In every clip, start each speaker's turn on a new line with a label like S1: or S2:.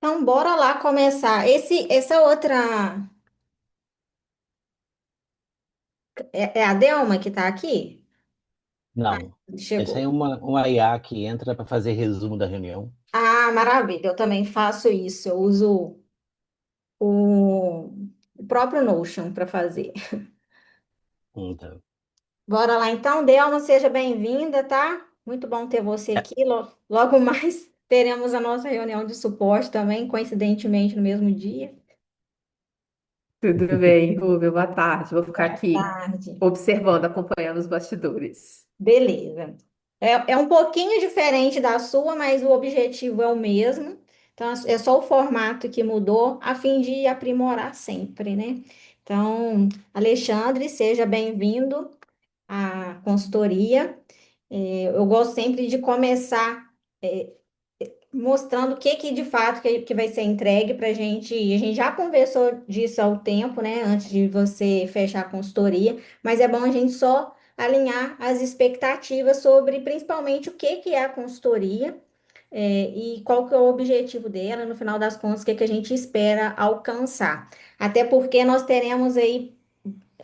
S1: Então, bora lá começar. Essa outra é a Delma que tá aqui?
S2: Não. Essa
S1: Chegou.
S2: é uma IA que entra para fazer resumo da reunião.
S1: Ah, maravilha. Eu também faço isso. Eu uso o, o próprio Notion para fazer.
S2: Então,
S1: Bora lá, então, Delma, seja bem-vinda, tá? Muito bom ter você
S2: é,
S1: aqui. Logo mais teremos a nossa reunião de suporte também, coincidentemente no mesmo dia.
S3: Tudo bem, Rubio? Boa tarde. Vou ficar
S1: Boa
S3: aqui
S1: tarde.
S3: observando, acompanhando os bastidores.
S1: Beleza. É um pouquinho diferente da sua, mas o objetivo é o mesmo. Então, é só o formato que mudou, a fim de aprimorar sempre, né? Então, Alexandre, seja bem-vindo à consultoria. Eu gosto sempre de começar mostrando o que de fato que vai ser entregue para a gente. A gente já conversou disso há um tempo, né? Antes de você fechar a consultoria, mas é bom a gente só alinhar as expectativas sobre principalmente o que é a consultoria, e qual que é o objetivo dela, no final das contas, o que a gente espera alcançar. Até porque nós teremos aí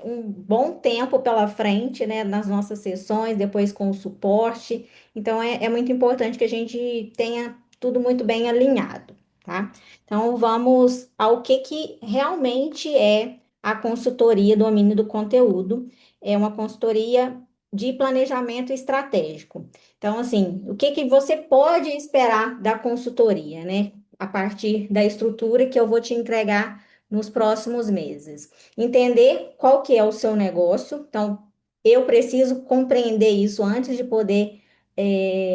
S1: um bom tempo pela frente, né, nas nossas sessões, depois com o suporte. Então, é muito importante que a gente tenha tudo muito bem alinhado, tá? Então, vamos ao que realmente é a consultoria domínio do conteúdo. É uma consultoria de planejamento estratégico. Então, assim, o que você pode esperar da consultoria, né? A partir da estrutura que eu vou te entregar nos próximos meses. Entender qual que é o seu negócio. Então, eu preciso compreender isso antes de poder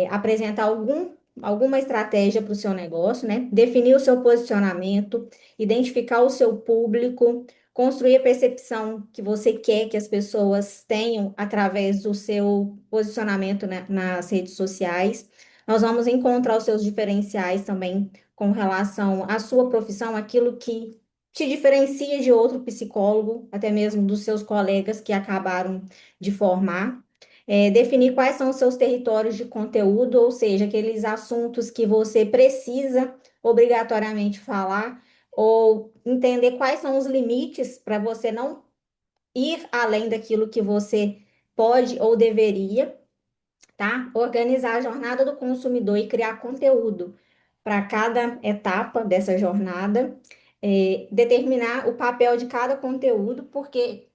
S1: apresentar alguma estratégia para o seu negócio, né? Definir o seu posicionamento, identificar o seu público, construir a percepção que você quer que as pessoas tenham através do seu posicionamento, né, nas redes sociais. Nós vamos encontrar os seus diferenciais também com relação à sua profissão, aquilo que te diferencia de outro psicólogo, até mesmo dos seus colegas que acabaram de formar. Definir quais são os seus territórios de conteúdo, ou seja, aqueles assuntos que você precisa obrigatoriamente falar, ou entender quais são os limites para você não ir além daquilo que você pode ou deveria, tá? Organizar a jornada do consumidor e criar conteúdo para cada etapa dessa jornada, determinar o papel de cada conteúdo, porque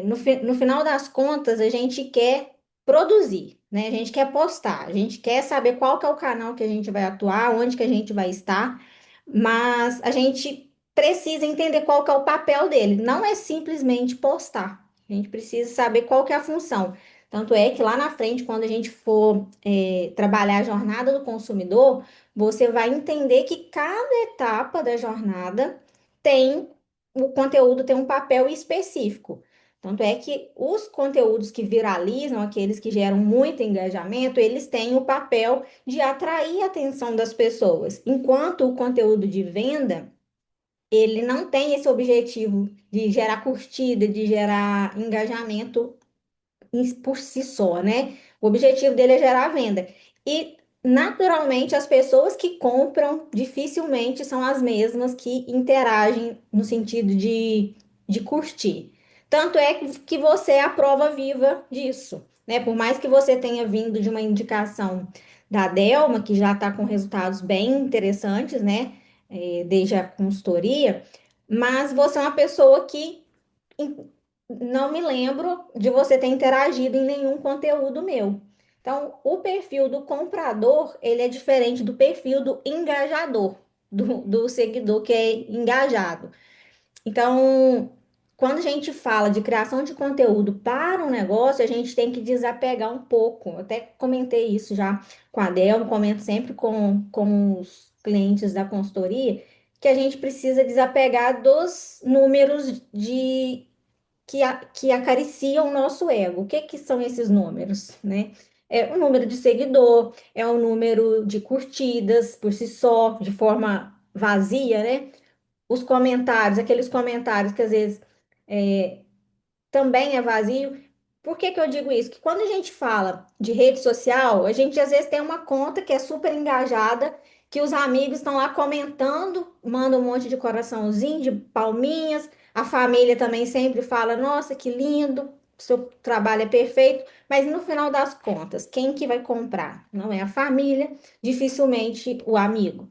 S1: no final das contas a gente quer produzir, né? A gente quer postar, a gente quer saber qual que é o canal que a gente vai atuar, onde que a gente vai estar, mas a gente precisa entender qual que é o papel dele. Não é simplesmente postar. A gente precisa saber qual que é a função. Tanto é que lá na frente, quando a gente for trabalhar a jornada do consumidor, você vai entender que cada etapa da jornada tem o conteúdo tem um papel específico. Tanto é que os conteúdos que viralizam, aqueles que geram muito engajamento, eles têm o papel de atrair a atenção das pessoas. Enquanto o conteúdo de venda, ele não tem esse objetivo de gerar curtida, de gerar engajamento por si só, né? O objetivo dele é gerar venda. E, naturalmente, as pessoas que compram dificilmente são as mesmas que interagem no sentido de curtir. Tanto é que você é a prova viva disso, né? Por mais que você tenha vindo de uma indicação da Delma, que já está com resultados bem interessantes, né? Desde a consultoria, mas você é uma pessoa que não me lembro de você ter interagido em nenhum conteúdo meu. Então, o perfil do comprador, ele é diferente do perfil do engajador, do seguidor que é engajado. Então, quando a gente fala de criação de conteúdo para um negócio, a gente tem que desapegar um pouco. Eu até comentei isso já com a Del, comento sempre com os clientes da consultoria, que a gente precisa desapegar dos números que acariciam o nosso ego. O que são esses números, né? É o número de seguidor, é o número de curtidas por si só, de forma vazia, né? Os comentários, aqueles comentários que às vezes também é vazio. Por que que eu digo isso? Que quando a gente fala de rede social, a gente às vezes tem uma conta que é super engajada, que os amigos estão lá comentando, mandam um monte de coraçãozinho, de palminhas, a família também sempre fala, nossa, que lindo, seu trabalho é perfeito, mas no final das contas, quem que vai comprar? Não é a família, dificilmente o amigo.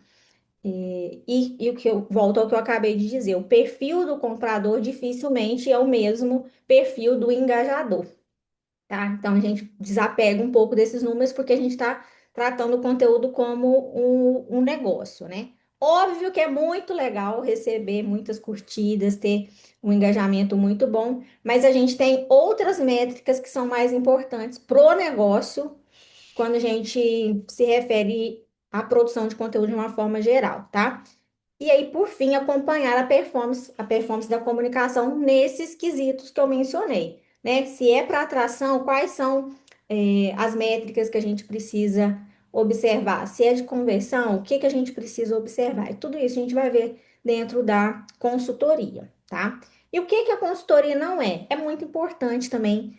S1: E o que eu volto ao que eu acabei de dizer, o perfil do comprador dificilmente é o mesmo perfil do engajador, tá? Então a gente desapega um pouco desses números porque a gente está tratando o conteúdo como um negócio, né? Óbvio que é muito legal receber muitas curtidas, ter um engajamento muito bom, mas a gente tem outras métricas que são mais importantes pro negócio quando a gente se refere à produção de conteúdo de uma forma geral, tá? E aí, por fim, acompanhar a performance da comunicação nesses quesitos que eu mencionei, né? Se é para atração, quais são as métricas que a gente precisa observar? Se é de conversão, o que que a gente precisa observar? E tudo isso a gente vai ver dentro da consultoria, tá? E o que que a consultoria não é? É muito importante também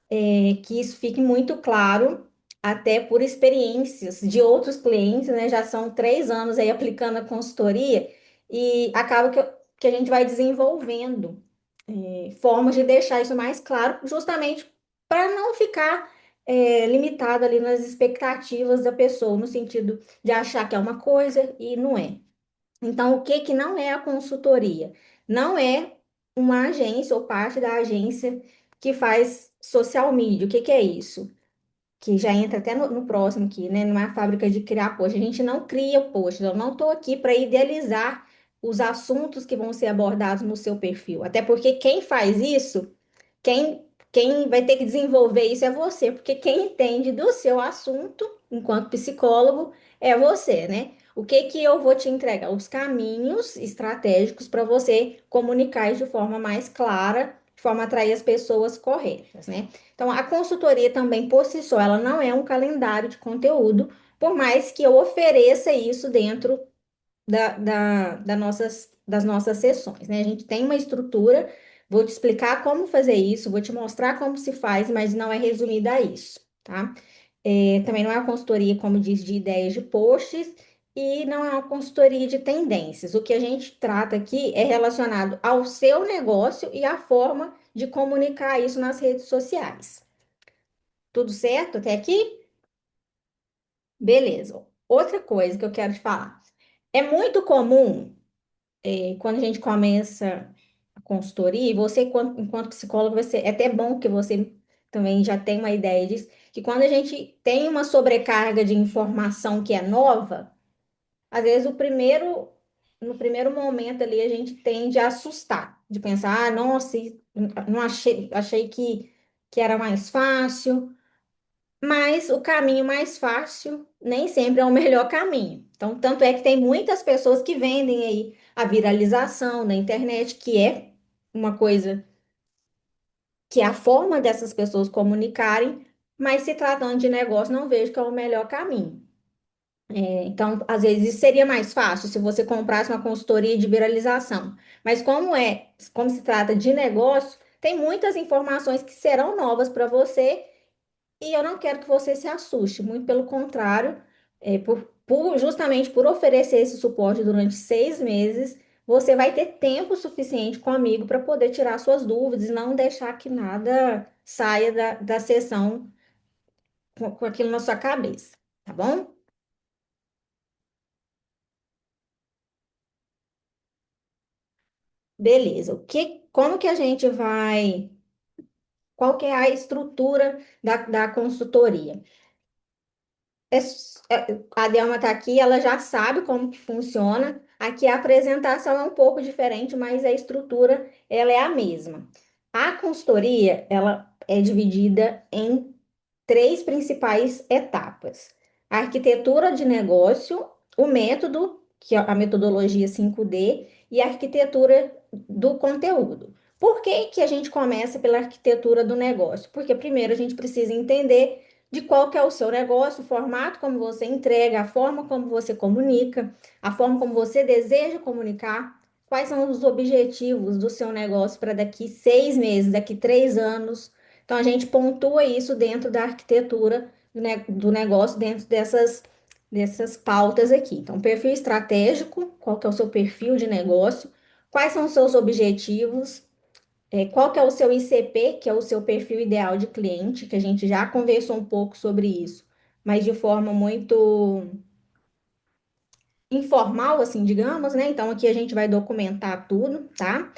S1: que isso fique muito claro, até por experiências de outros clientes, né? Já são 3 anos aí aplicando a consultoria e acaba que a gente vai desenvolvendo formas de deixar isso mais claro, justamente para não ficar limitado ali nas expectativas da pessoa, no sentido de achar que é uma coisa e não é. Então, o que que não é a consultoria? Não é uma agência ou parte da agência que faz social media. O que que é isso? Que já entra até no próximo aqui, né? Numa fábrica de criar post. A gente não cria post. Eu não estou aqui para idealizar os assuntos que vão ser abordados no seu perfil. Até porque quem faz isso quem vai ter que desenvolver isso é você, porque quem entende do seu assunto, enquanto psicólogo, é você, né? O que que eu vou te entregar? Os caminhos estratégicos para você comunicar isso de forma mais clara, de forma a atrair as pessoas corretas, né? Então, a consultoria também, por si só, ela não é um calendário de conteúdo, por mais que eu ofereça isso dentro das nossas sessões, né? A gente tem uma estrutura, vou te explicar como fazer isso, vou te mostrar como se faz, mas não é resumida a isso, tá? Também não é uma consultoria, como diz, de ideias de posts e não é uma consultoria de tendências. O que a gente trata aqui é relacionado ao seu negócio e à forma de comunicar isso nas redes sociais. Tudo certo até aqui? Beleza. Outra coisa que eu quero te falar. É muito comum quando a gente começa a consultoria, e você, enquanto psicólogo, é até bom que você também já tem uma ideia disso, que quando a gente tem uma sobrecarga de informação que é nova, às vezes no primeiro momento ali a gente tende a assustar, de pensar, ah, nossa, não achei que era mais fácil, mas o caminho mais fácil nem sempre é o melhor caminho. Então, tanto é que tem muitas pessoas que vendem aí a viralização na internet, que é uma coisa que é a forma dessas pessoas comunicarem, mas se tratando de negócio, não vejo que é o melhor caminho. Então, às vezes seria mais fácil se você comprasse uma consultoria de viralização. Mas como se trata de negócio, tem muitas informações que serão novas para você e eu não quero que você se assuste, muito pelo contrário, justamente por oferecer esse suporte durante 6 meses, você vai ter tempo suficiente comigo para poder tirar suas dúvidas e não deixar que nada saia da sessão com aquilo na sua cabeça, tá bom? Beleza. Como que a gente vai, qual que é a estrutura da consultoria? A Delma está aqui, ela já sabe como que funciona. Aqui a apresentação é um pouco diferente, mas a estrutura ela é a mesma. A consultoria, ela é dividida em três principais etapas: a arquitetura de negócio, o método, que é a metodologia 5D, e a arquitetura do conteúdo. Por que que a gente começa pela arquitetura do negócio? Porque primeiro a gente precisa entender de qual que é o seu negócio, o formato como você entrega, a forma como você comunica, a forma como você deseja comunicar, quais são os objetivos do seu negócio para daqui 6 meses, daqui 3 anos, Então, a gente pontua isso dentro da arquitetura do negócio, dentro dessas pautas aqui. Então, perfil estratégico, qual que é o seu perfil de negócio, quais são os seus objetivos, qual que é o seu ICP, que é o seu perfil ideal de cliente, que a gente já conversou um pouco sobre isso, mas de forma muito informal, assim, digamos, né? Então, aqui a gente vai documentar tudo, tá?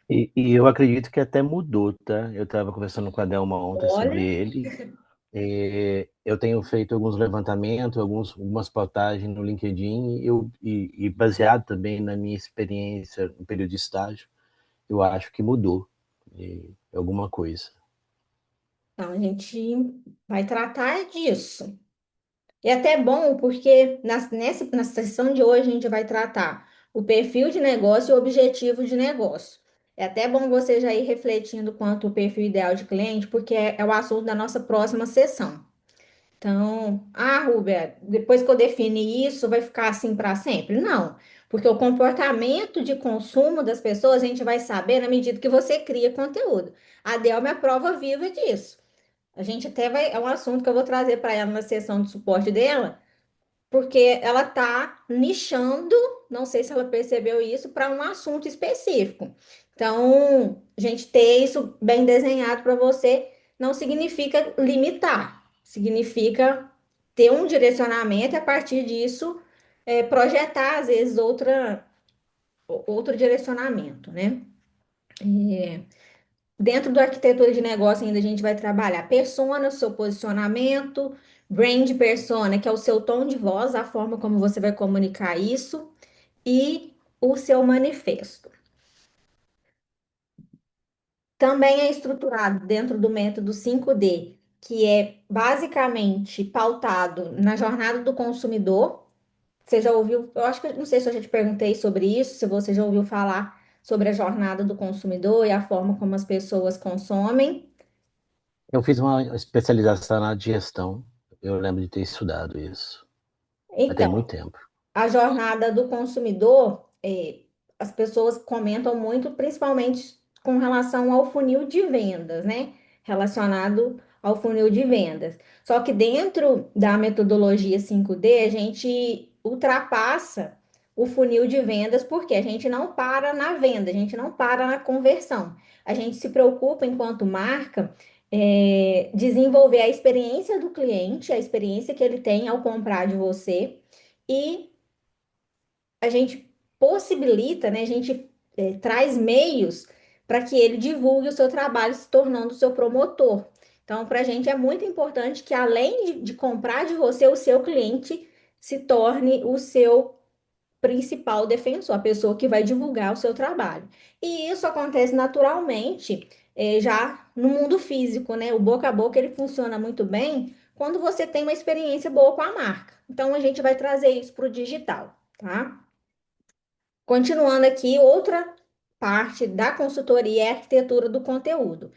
S2: E eu acredito que até mudou, tá? Eu estava conversando com a Delma ontem sobre
S1: Olha,
S2: ele. Eu tenho feito alguns levantamentos, algumas postagens no LinkedIn, e baseado também na minha experiência no período de estágio, eu acho que mudou alguma coisa.
S1: então a gente vai tratar disso. E é até bom porque na sessão de hoje a gente vai tratar o perfil de negócio e o objetivo de negócio. É até bom você já ir refletindo quanto o perfil ideal de cliente, porque é o assunto da nossa próxima sessão. Então, Rúbia, depois que eu definir isso, vai ficar assim para sempre? Não, porque o comportamento de consumo das pessoas a gente vai saber na medida que você cria conteúdo. A Delma é a prova viva disso. A gente até vai, é um assunto que eu vou trazer para ela na sessão de suporte dela, porque ela está nichando, não sei se ela percebeu isso, para um assunto específico. Então, a gente ter isso bem desenhado para você não significa limitar, significa ter um direcionamento e a partir disso projetar, às vezes, outro direcionamento, né? Dentro da arquitetura de negócio, ainda a gente vai trabalhar persona, seu posicionamento, brand persona, que é o seu tom de voz, a forma como você vai comunicar isso, e o seu manifesto. Também é estruturado dentro do método 5D, que é basicamente pautado na jornada do consumidor. Você já ouviu? Eu acho que não sei se eu já te perguntei sobre isso, se você já ouviu falar sobre a jornada do consumidor e a forma como as pessoas consomem.
S2: Eu fiz uma especialização na gestão, eu lembro de ter estudado isso, mas tem muito
S1: Então,
S2: tempo.
S1: a jornada do consumidor, as pessoas comentam muito, principalmente com relação ao funil de vendas, né? Relacionado ao funil de vendas. Só que dentro da metodologia 5D, a gente ultrapassa o funil de vendas, porque a gente não para na venda, a gente não para na conversão. A gente se preocupa, enquanto marca, desenvolver a experiência do cliente, a experiência que ele tem ao comprar de você e a gente possibilita, né? A gente traz meios para que ele divulgue o seu trabalho, se tornando o seu promotor. Então, para a gente é muito importante que, além de comprar de você, o seu cliente se torne o seu principal defensor, a pessoa que vai divulgar o seu trabalho. E isso acontece naturalmente, já no mundo físico, né? O boca a boca ele funciona muito bem quando você tem uma experiência boa com a marca. Então, a gente vai trazer isso para o digital, tá? Continuando aqui, outra parte da consultoria é a arquitetura do conteúdo.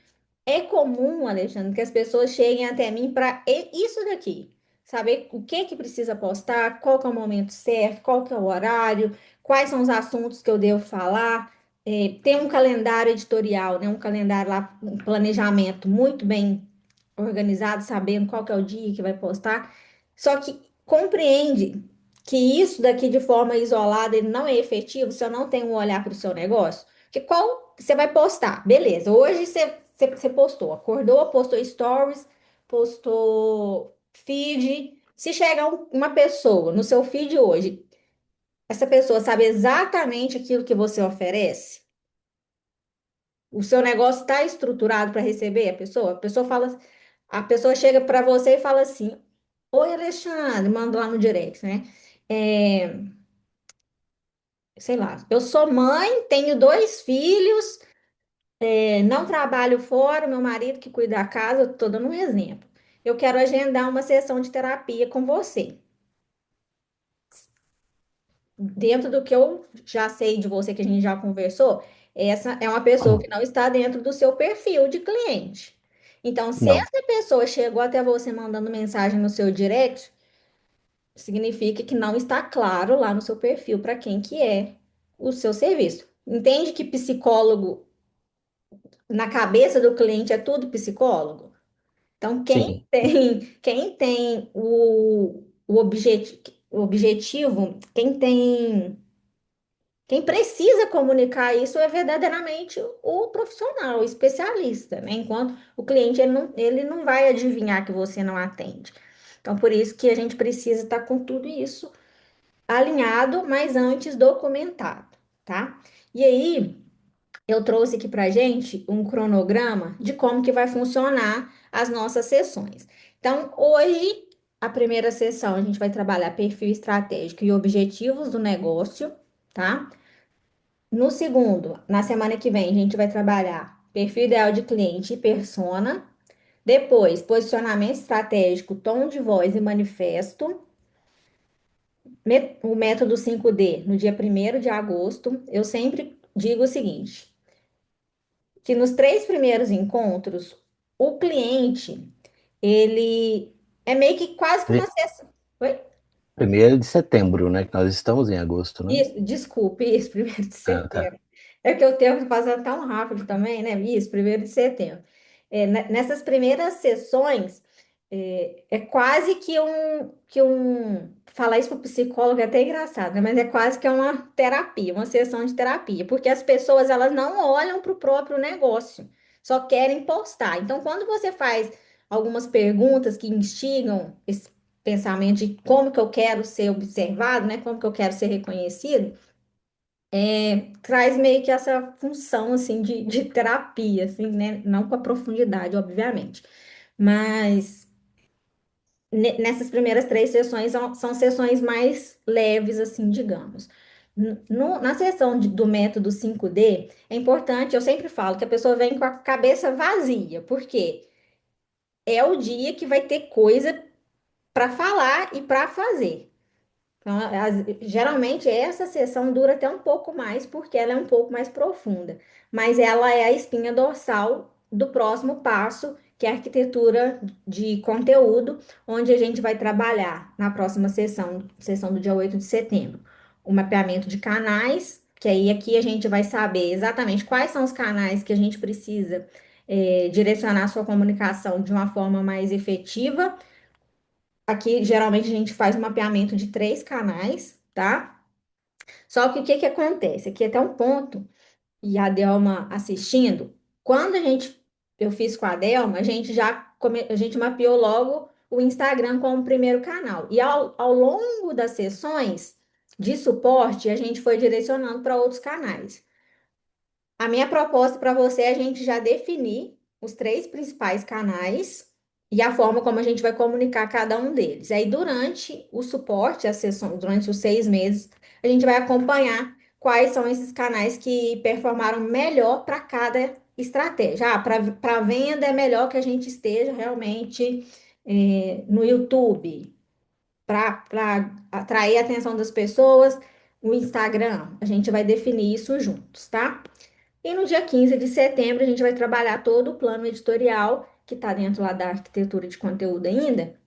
S1: É comum, Alexandre, que as pessoas cheguem até mim para isso daqui, saber o que que precisa postar, qual que é o momento certo, qual que é o horário, quais são os assuntos que eu devo falar. Tem um calendário editorial, né? Um calendário lá, um planejamento muito bem organizado, sabendo qual que é o dia que vai postar. Só que compreende que isso daqui de forma isolada ele não é efetivo se eu não tenho um olhar para o seu negócio. Que qual você vai postar? Beleza, hoje você postou, acordou, postou stories, postou feed. Se chegar uma pessoa no seu feed hoje, essa pessoa sabe exatamente aquilo que você oferece? O seu negócio está estruturado para receber a pessoa? A pessoa chega para você e fala assim: Oi, Alexandre, manda lá no direct, né? É, sei lá, eu sou mãe, tenho dois filhos, não trabalho fora, meu marido que cuida da casa, eu tô dando um exemplo. Eu quero agendar uma sessão de terapia com você. Dentro do que eu já sei de você, que a gente já conversou, essa é uma pessoa que não está dentro do seu perfil de cliente. Então, se
S2: Não,
S1: essa pessoa chegou até você mandando mensagem no seu direct, significa que não está claro lá no seu perfil para quem que é o seu serviço. Entende que psicólogo na cabeça do cliente é tudo psicólogo? Então,
S2: Sim.
S1: quem tem o objetivo, quem precisa comunicar isso é verdadeiramente o profissional, o especialista, né? Enquanto o cliente ele não vai adivinhar que você não atende. Então, por isso que a gente precisa estar com tudo isso alinhado, mas antes documentado, tá? E aí, eu trouxe aqui para gente um cronograma de como que vai funcionar as nossas sessões. Então, hoje, a primeira sessão, a gente vai trabalhar perfil estratégico e objetivos do negócio, tá? No segundo, na semana que vem, a gente vai trabalhar perfil ideal de cliente e persona. Depois, posicionamento estratégico, tom de voz e manifesto. O método 5D, no dia 1º de agosto, eu sempre digo o seguinte, que nos 3 primeiros encontros, o cliente, ele é meio que quase que uma
S2: Pri-
S1: sessão. Oi?
S2: 1º de setembro, né? Que nós estamos em agosto, né?
S1: Isso, desculpe, isso, 1º de setembro.
S2: Ah, tá.
S1: É que o tempo está passando tão rápido também, né? Isso, 1º de setembro. Nessas primeiras sessões, é quase falar isso para o psicólogo é até engraçado, né? Mas é quase que é uma terapia, uma sessão de terapia, porque as pessoas, elas não olham para o próprio negócio, só querem postar. Então, quando você faz algumas perguntas que instigam esse pensamento de como que eu quero ser observado, né? Como que eu quero ser reconhecido, traz meio que essa função, assim, de terapia, assim, né? Não com a profundidade, obviamente. Mas nessas primeiras 3 sessões são sessões mais leves, assim, digamos. Na sessão do método 5D, é importante, eu sempre falo que a pessoa vem com a cabeça vazia, porque é o dia que vai ter coisa para falar e para fazer. Então, geralmente essa sessão dura até um pouco mais, porque ela é um pouco mais profunda, mas ela é a espinha dorsal do próximo passo, que é a arquitetura de conteúdo, onde a gente vai trabalhar na próxima sessão do dia 8 de setembro, o mapeamento de canais, que aí aqui a gente vai saber exatamente quais são os canais que a gente precisa direcionar a sua comunicação de uma forma mais efetiva. Aqui, geralmente, a gente faz um mapeamento de 3 canais, tá? Só que o que que acontece? Aqui até um ponto, e a Delma assistindo, quando eu fiz com a Delma, a gente mapeou logo o Instagram como primeiro canal. E ao longo das sessões de suporte, a gente foi direcionando para outros canais. A minha proposta para você é a gente já definir os 3 principais canais e a forma como a gente vai comunicar cada um deles. Aí, durante o suporte, a sessão, durante os 6 meses, a gente vai acompanhar quais são esses canais que performaram melhor para cada estratégia. Ah, para venda é melhor que a gente esteja realmente no YouTube, para atrair a atenção das pessoas, o Instagram. A gente vai definir isso juntos, tá? E no dia 15 de setembro, a gente vai trabalhar todo o plano editorial, que está dentro lá da arquitetura de conteúdo ainda,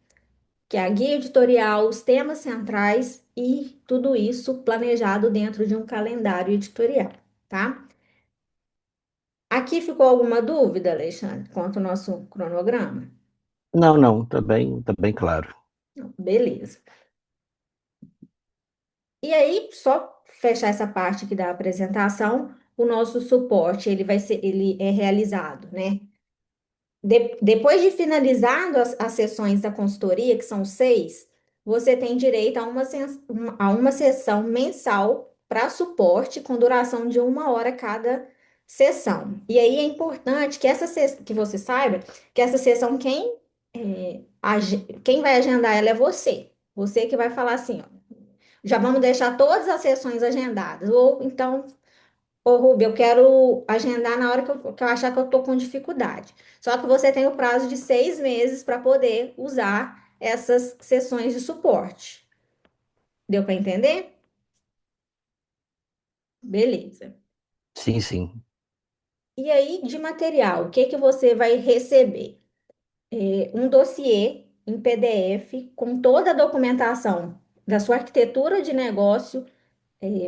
S1: que é a guia editorial, os temas centrais e tudo isso planejado dentro de um calendário editorial, tá? Aqui ficou alguma dúvida, Alexandre, quanto ao nosso cronograma?
S2: Não, não, tá bem claro.
S1: Não, beleza. E aí, só fechar essa parte aqui da apresentação, o nosso suporte, ele é realizado, né? Depois de finalizado as sessões da consultoria, que são 6, você tem direito a uma sessão mensal para suporte com duração de 1 hora cada sessão. E aí é importante que você saiba que essa sessão, quem vai agendar ela é você. Você que vai falar assim, ó, já vamos deixar todas as sessões agendadas. Ou então Ô, Rubi, eu quero agendar na hora que eu achar que eu estou com dificuldade. Só que você tem o prazo de 6 meses para poder usar essas sessões de suporte. Deu para entender? Beleza.
S2: Sim, sim.
S1: E aí, de material, o que que você vai receber? Um dossiê em PDF com toda a documentação da sua arquitetura de negócio,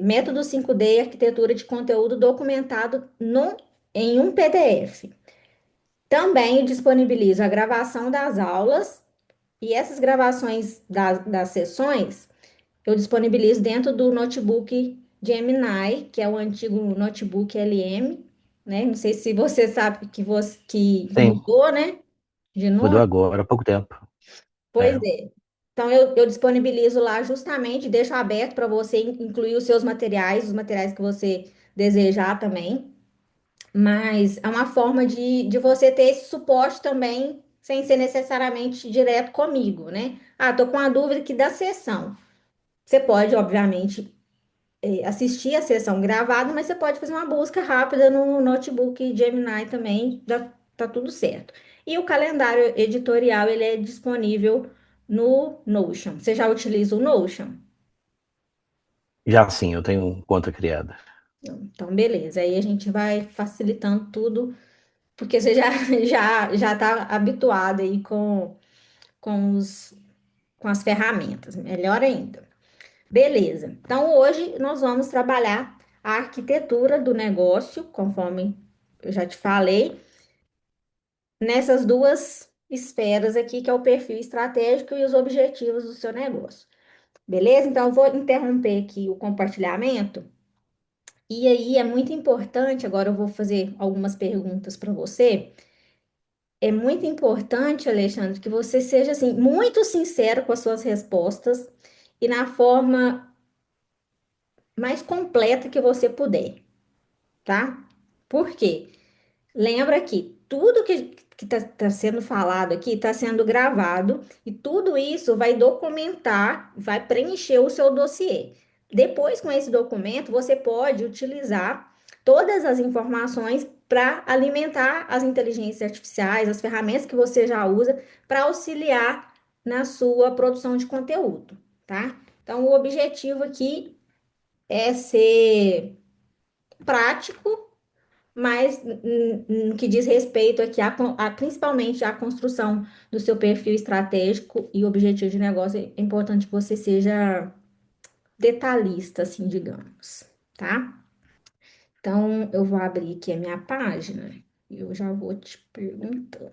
S1: método 5D, arquitetura de conteúdo documentado em um PDF. Também disponibilizo a gravação das aulas e essas gravações das sessões eu disponibilizo dentro do notebook Gemini, que é o antigo notebook LM, né? Não sei se você sabe que
S2: Sim,
S1: mudou, né? De
S2: mudou
S1: nome.
S2: agora, há pouco tempo.
S1: Pois
S2: É.
S1: é. Então, eu disponibilizo lá justamente, deixo aberto para você incluir os seus materiais, os materiais que você desejar também. Mas é uma forma de você ter esse suporte também, sem ser necessariamente direto comigo, né? Ah, tô com a dúvida aqui da sessão. Você pode, obviamente, assistir a sessão gravada, mas você pode fazer uma busca rápida no notebook Gemini também, tá tudo certo. E o calendário editorial, ele é disponível no Notion. Você já utiliza o Notion?
S2: Já sim, eu tenho conta criada.
S1: Então, beleza. Aí a gente vai facilitando tudo, porque você já já está habituado aí com com as ferramentas. Melhor ainda. Beleza. Então, hoje nós vamos trabalhar a arquitetura do negócio, conforme eu já te falei, nessas duas esferas aqui, que é o perfil estratégico e os objetivos do seu negócio. Beleza? Então, eu vou interromper aqui o compartilhamento. E aí é muito importante, agora eu vou fazer algumas perguntas para você. É muito importante, Alexandre, que você seja assim muito sincero com as suas respostas e na forma mais completa que você puder, tá? Por quê? Lembra que tudo que tá sendo falado aqui está sendo gravado e tudo isso vai documentar, vai preencher o seu dossiê. Depois, com esse documento, você pode utilizar todas as informações para alimentar as inteligências artificiais, as ferramentas que você já usa para auxiliar na sua produção de conteúdo, tá? Então, o objetivo aqui é ser prático, mas no que diz respeito aqui principalmente à construção do seu perfil estratégico e objetivo de negócio, é importante que você seja detalhista, assim, digamos, tá? Então, eu vou abrir aqui a minha página e eu já vou te perguntando.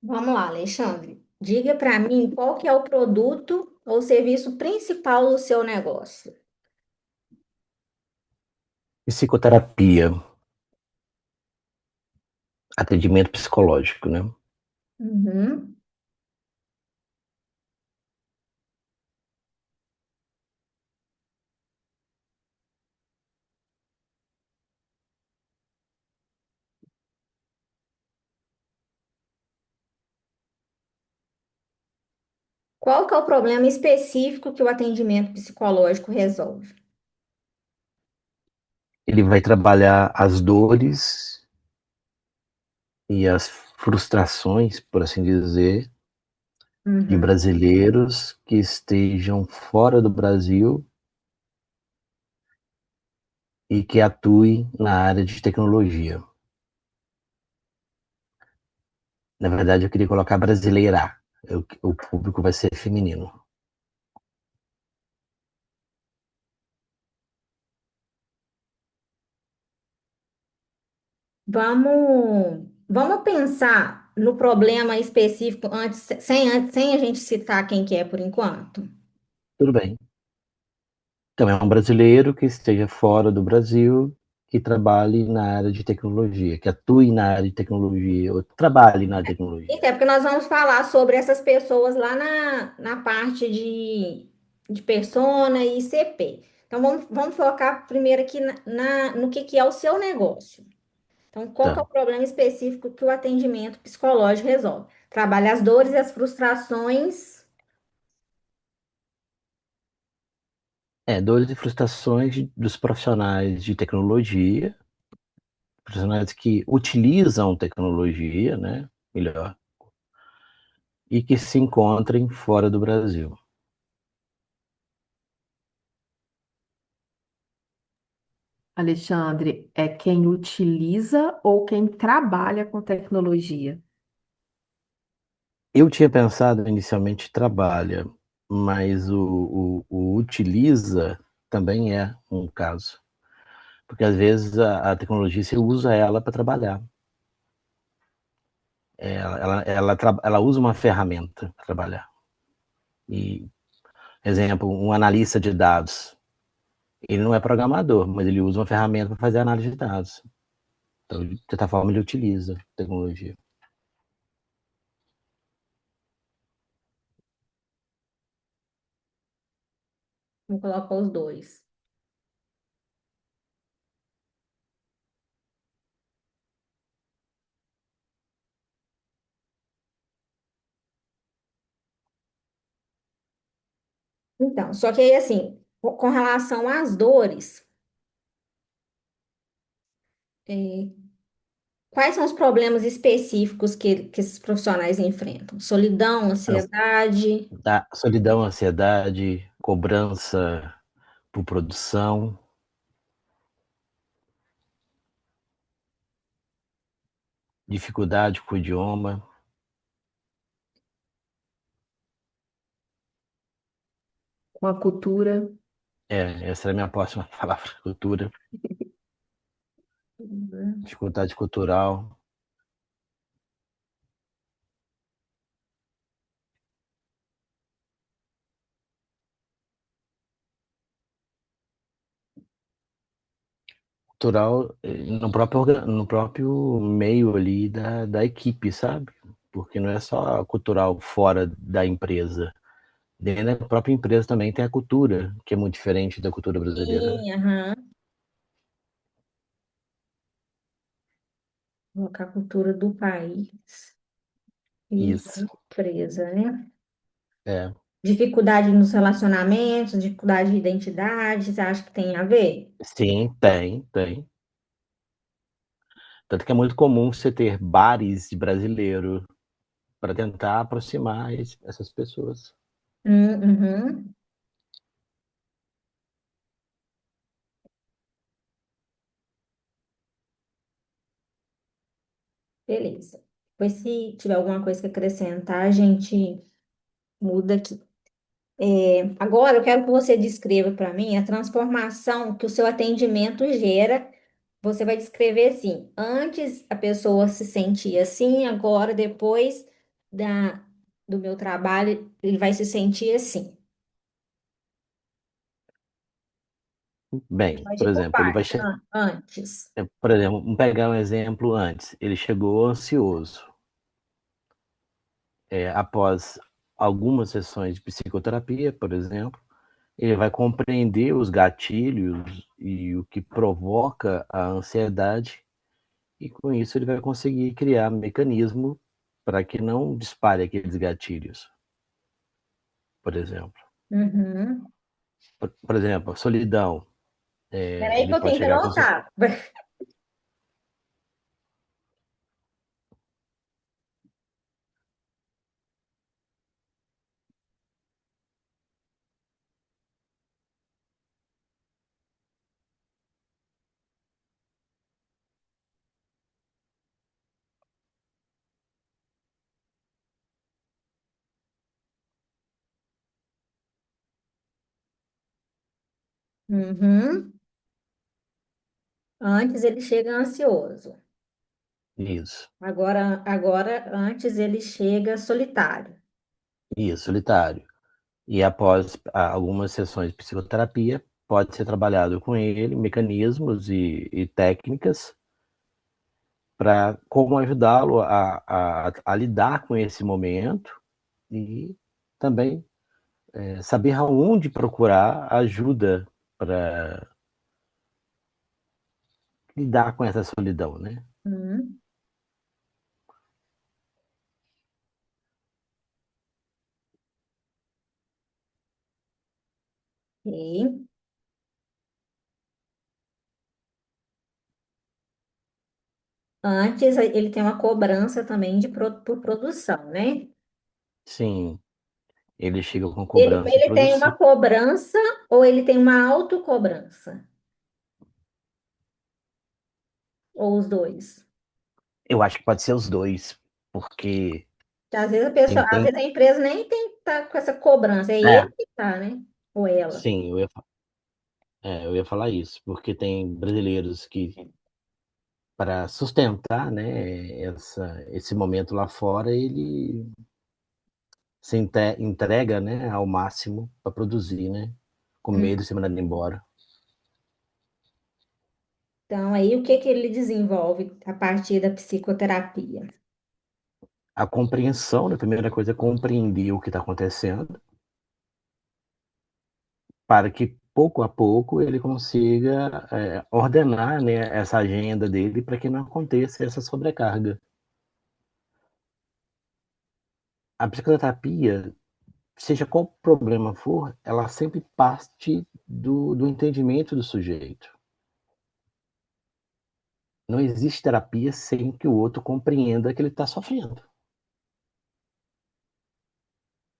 S1: Vamos lá, Alexandre. Diga para mim qual que é o produto ou serviço principal do seu negócio.
S2: Psicoterapia, atendimento psicológico, né?
S1: Uhum. Qual que é o problema específico que o atendimento psicológico resolve?
S2: Ele vai trabalhar as dores e as frustrações, por assim dizer, de
S1: Uhum.
S2: brasileiros que estejam fora do Brasil e que atuem na área de tecnologia. Na verdade, eu queria colocar brasileira. O público vai ser feminino.
S1: Vamos pensar no problema específico sem a gente citar quem que é por enquanto.
S2: Tudo bem. Então, é um brasileiro que esteja fora do Brasil, que trabalhe na área de tecnologia, que atue na área de tecnologia, ou trabalhe na tecnologia.
S1: Até porque nós vamos falar sobre essas pessoas lá na parte de persona e ICP. Então, vamos focar primeiro aqui no que é o seu negócio. Então, qual que é o
S2: Tá.
S1: problema específico que o atendimento psicológico resolve? Trabalha as dores e as frustrações.
S2: Dores e frustrações dos profissionais de tecnologia, profissionais que utilizam tecnologia, né? Melhor, e que se encontrem fora do Brasil.
S3: Alexandre, é quem utiliza ou quem trabalha com tecnologia?
S2: Eu tinha pensado inicialmente trabalha, mas o utiliza também é um caso. Porque às vezes a tecnologia você usa ela para trabalhar. Ela usa uma ferramenta para trabalhar. E, exemplo, um analista de dados. Ele não é programador, mas ele usa uma ferramenta para fazer análise de dados. Então, de certa forma, ele utiliza tecnologia.
S1: Vamos colocar os dois. Então, só que aí, assim, com relação às dores, é, quais são os problemas específicos que esses profissionais enfrentam? Solidão, ansiedade.
S2: Da solidão, ansiedade, cobrança por produção, dificuldade com o idioma.
S3: Com a cultura?
S2: Essa era a minha próxima palavra, cultura, dificuldade cultural. Cultural no próprio meio ali da equipe, sabe? Porque não é só cultural fora da empresa. Dentro da própria empresa também tem a cultura, que é muito diferente da cultura brasileira, né?
S1: Sim, aham. Colocar a cultura do país e da
S2: Isso.
S1: empresa, né?
S2: É.
S1: Dificuldade nos relacionamentos, dificuldade de identidade, você acha que tem a ver?
S2: Sim, tem. Tanto que é muito comum você ter bares de brasileiro para tentar aproximar essas pessoas.
S1: Uhum. Beleza. Depois, se tiver alguma coisa que acrescentar, a gente muda aqui. Agora, eu quero que você descreva para mim a transformação que o seu atendimento gera. Você vai descrever assim: antes a pessoa se sentia assim, agora, depois da, do meu trabalho, ele vai se sentir assim.
S2: Bem,
S1: Pode
S2: por
S1: ir por
S2: exemplo,
S1: parte. Antes.
S2: por exemplo, vamos pegar um exemplo antes. Ele chegou ansioso. Após algumas sessões de psicoterapia, por exemplo, ele vai compreender os gatilhos e o que provoca a ansiedade, e com isso ele vai conseguir criar mecanismo para que não dispare aqueles gatilhos, por exemplo.
S1: Uhum.
S2: Por exemplo, a solidão.
S1: Peraí que
S2: Ele
S1: eu
S2: pode
S1: tenho que
S2: chegar com.
S1: anotar. Uhum. Antes ele chega ansioso.
S2: Isso,
S1: Agora antes ele chega solitário.
S2: isso, solitário. E após algumas sessões de psicoterapia, pode ser trabalhado com ele mecanismos e técnicas para como ajudá-lo a lidar com esse momento e também saber aonde procurar ajuda para lidar com essa solidão, né?
S1: Hum, ok. Antes, ele tem uma cobrança também por produção, né?
S2: Sim, ele chega com
S1: Ele,
S2: cobrança de
S1: ele tem uma
S2: produção.
S1: cobrança ou ele tem uma autocobrança? Ou os dois?
S2: Eu acho que pode ser os dois, porque
S1: Que às vezes a pessoa, às
S2: tem
S1: vezes a empresa nem tem que estar com essa cobrança, é
S2: é,
S1: ele que tá, né? Ou ela.
S2: sim, eu ia falar isso, porque tem brasileiros que, para sustentar, né, esse momento lá fora, ele entrega, né, ao máximo para produzir, né, com medo de ser mandado embora.
S1: Então, aí o que que ele desenvolve a partir da psicoterapia?
S2: A compreensão, né, a primeira coisa é compreender o que está acontecendo, para que pouco a pouco ele consiga ordenar, né, essa agenda dele para que não aconteça essa sobrecarga. A psicoterapia, seja qual problema for, ela sempre parte do entendimento do sujeito. Não existe terapia sem que o outro compreenda que ele está sofrendo.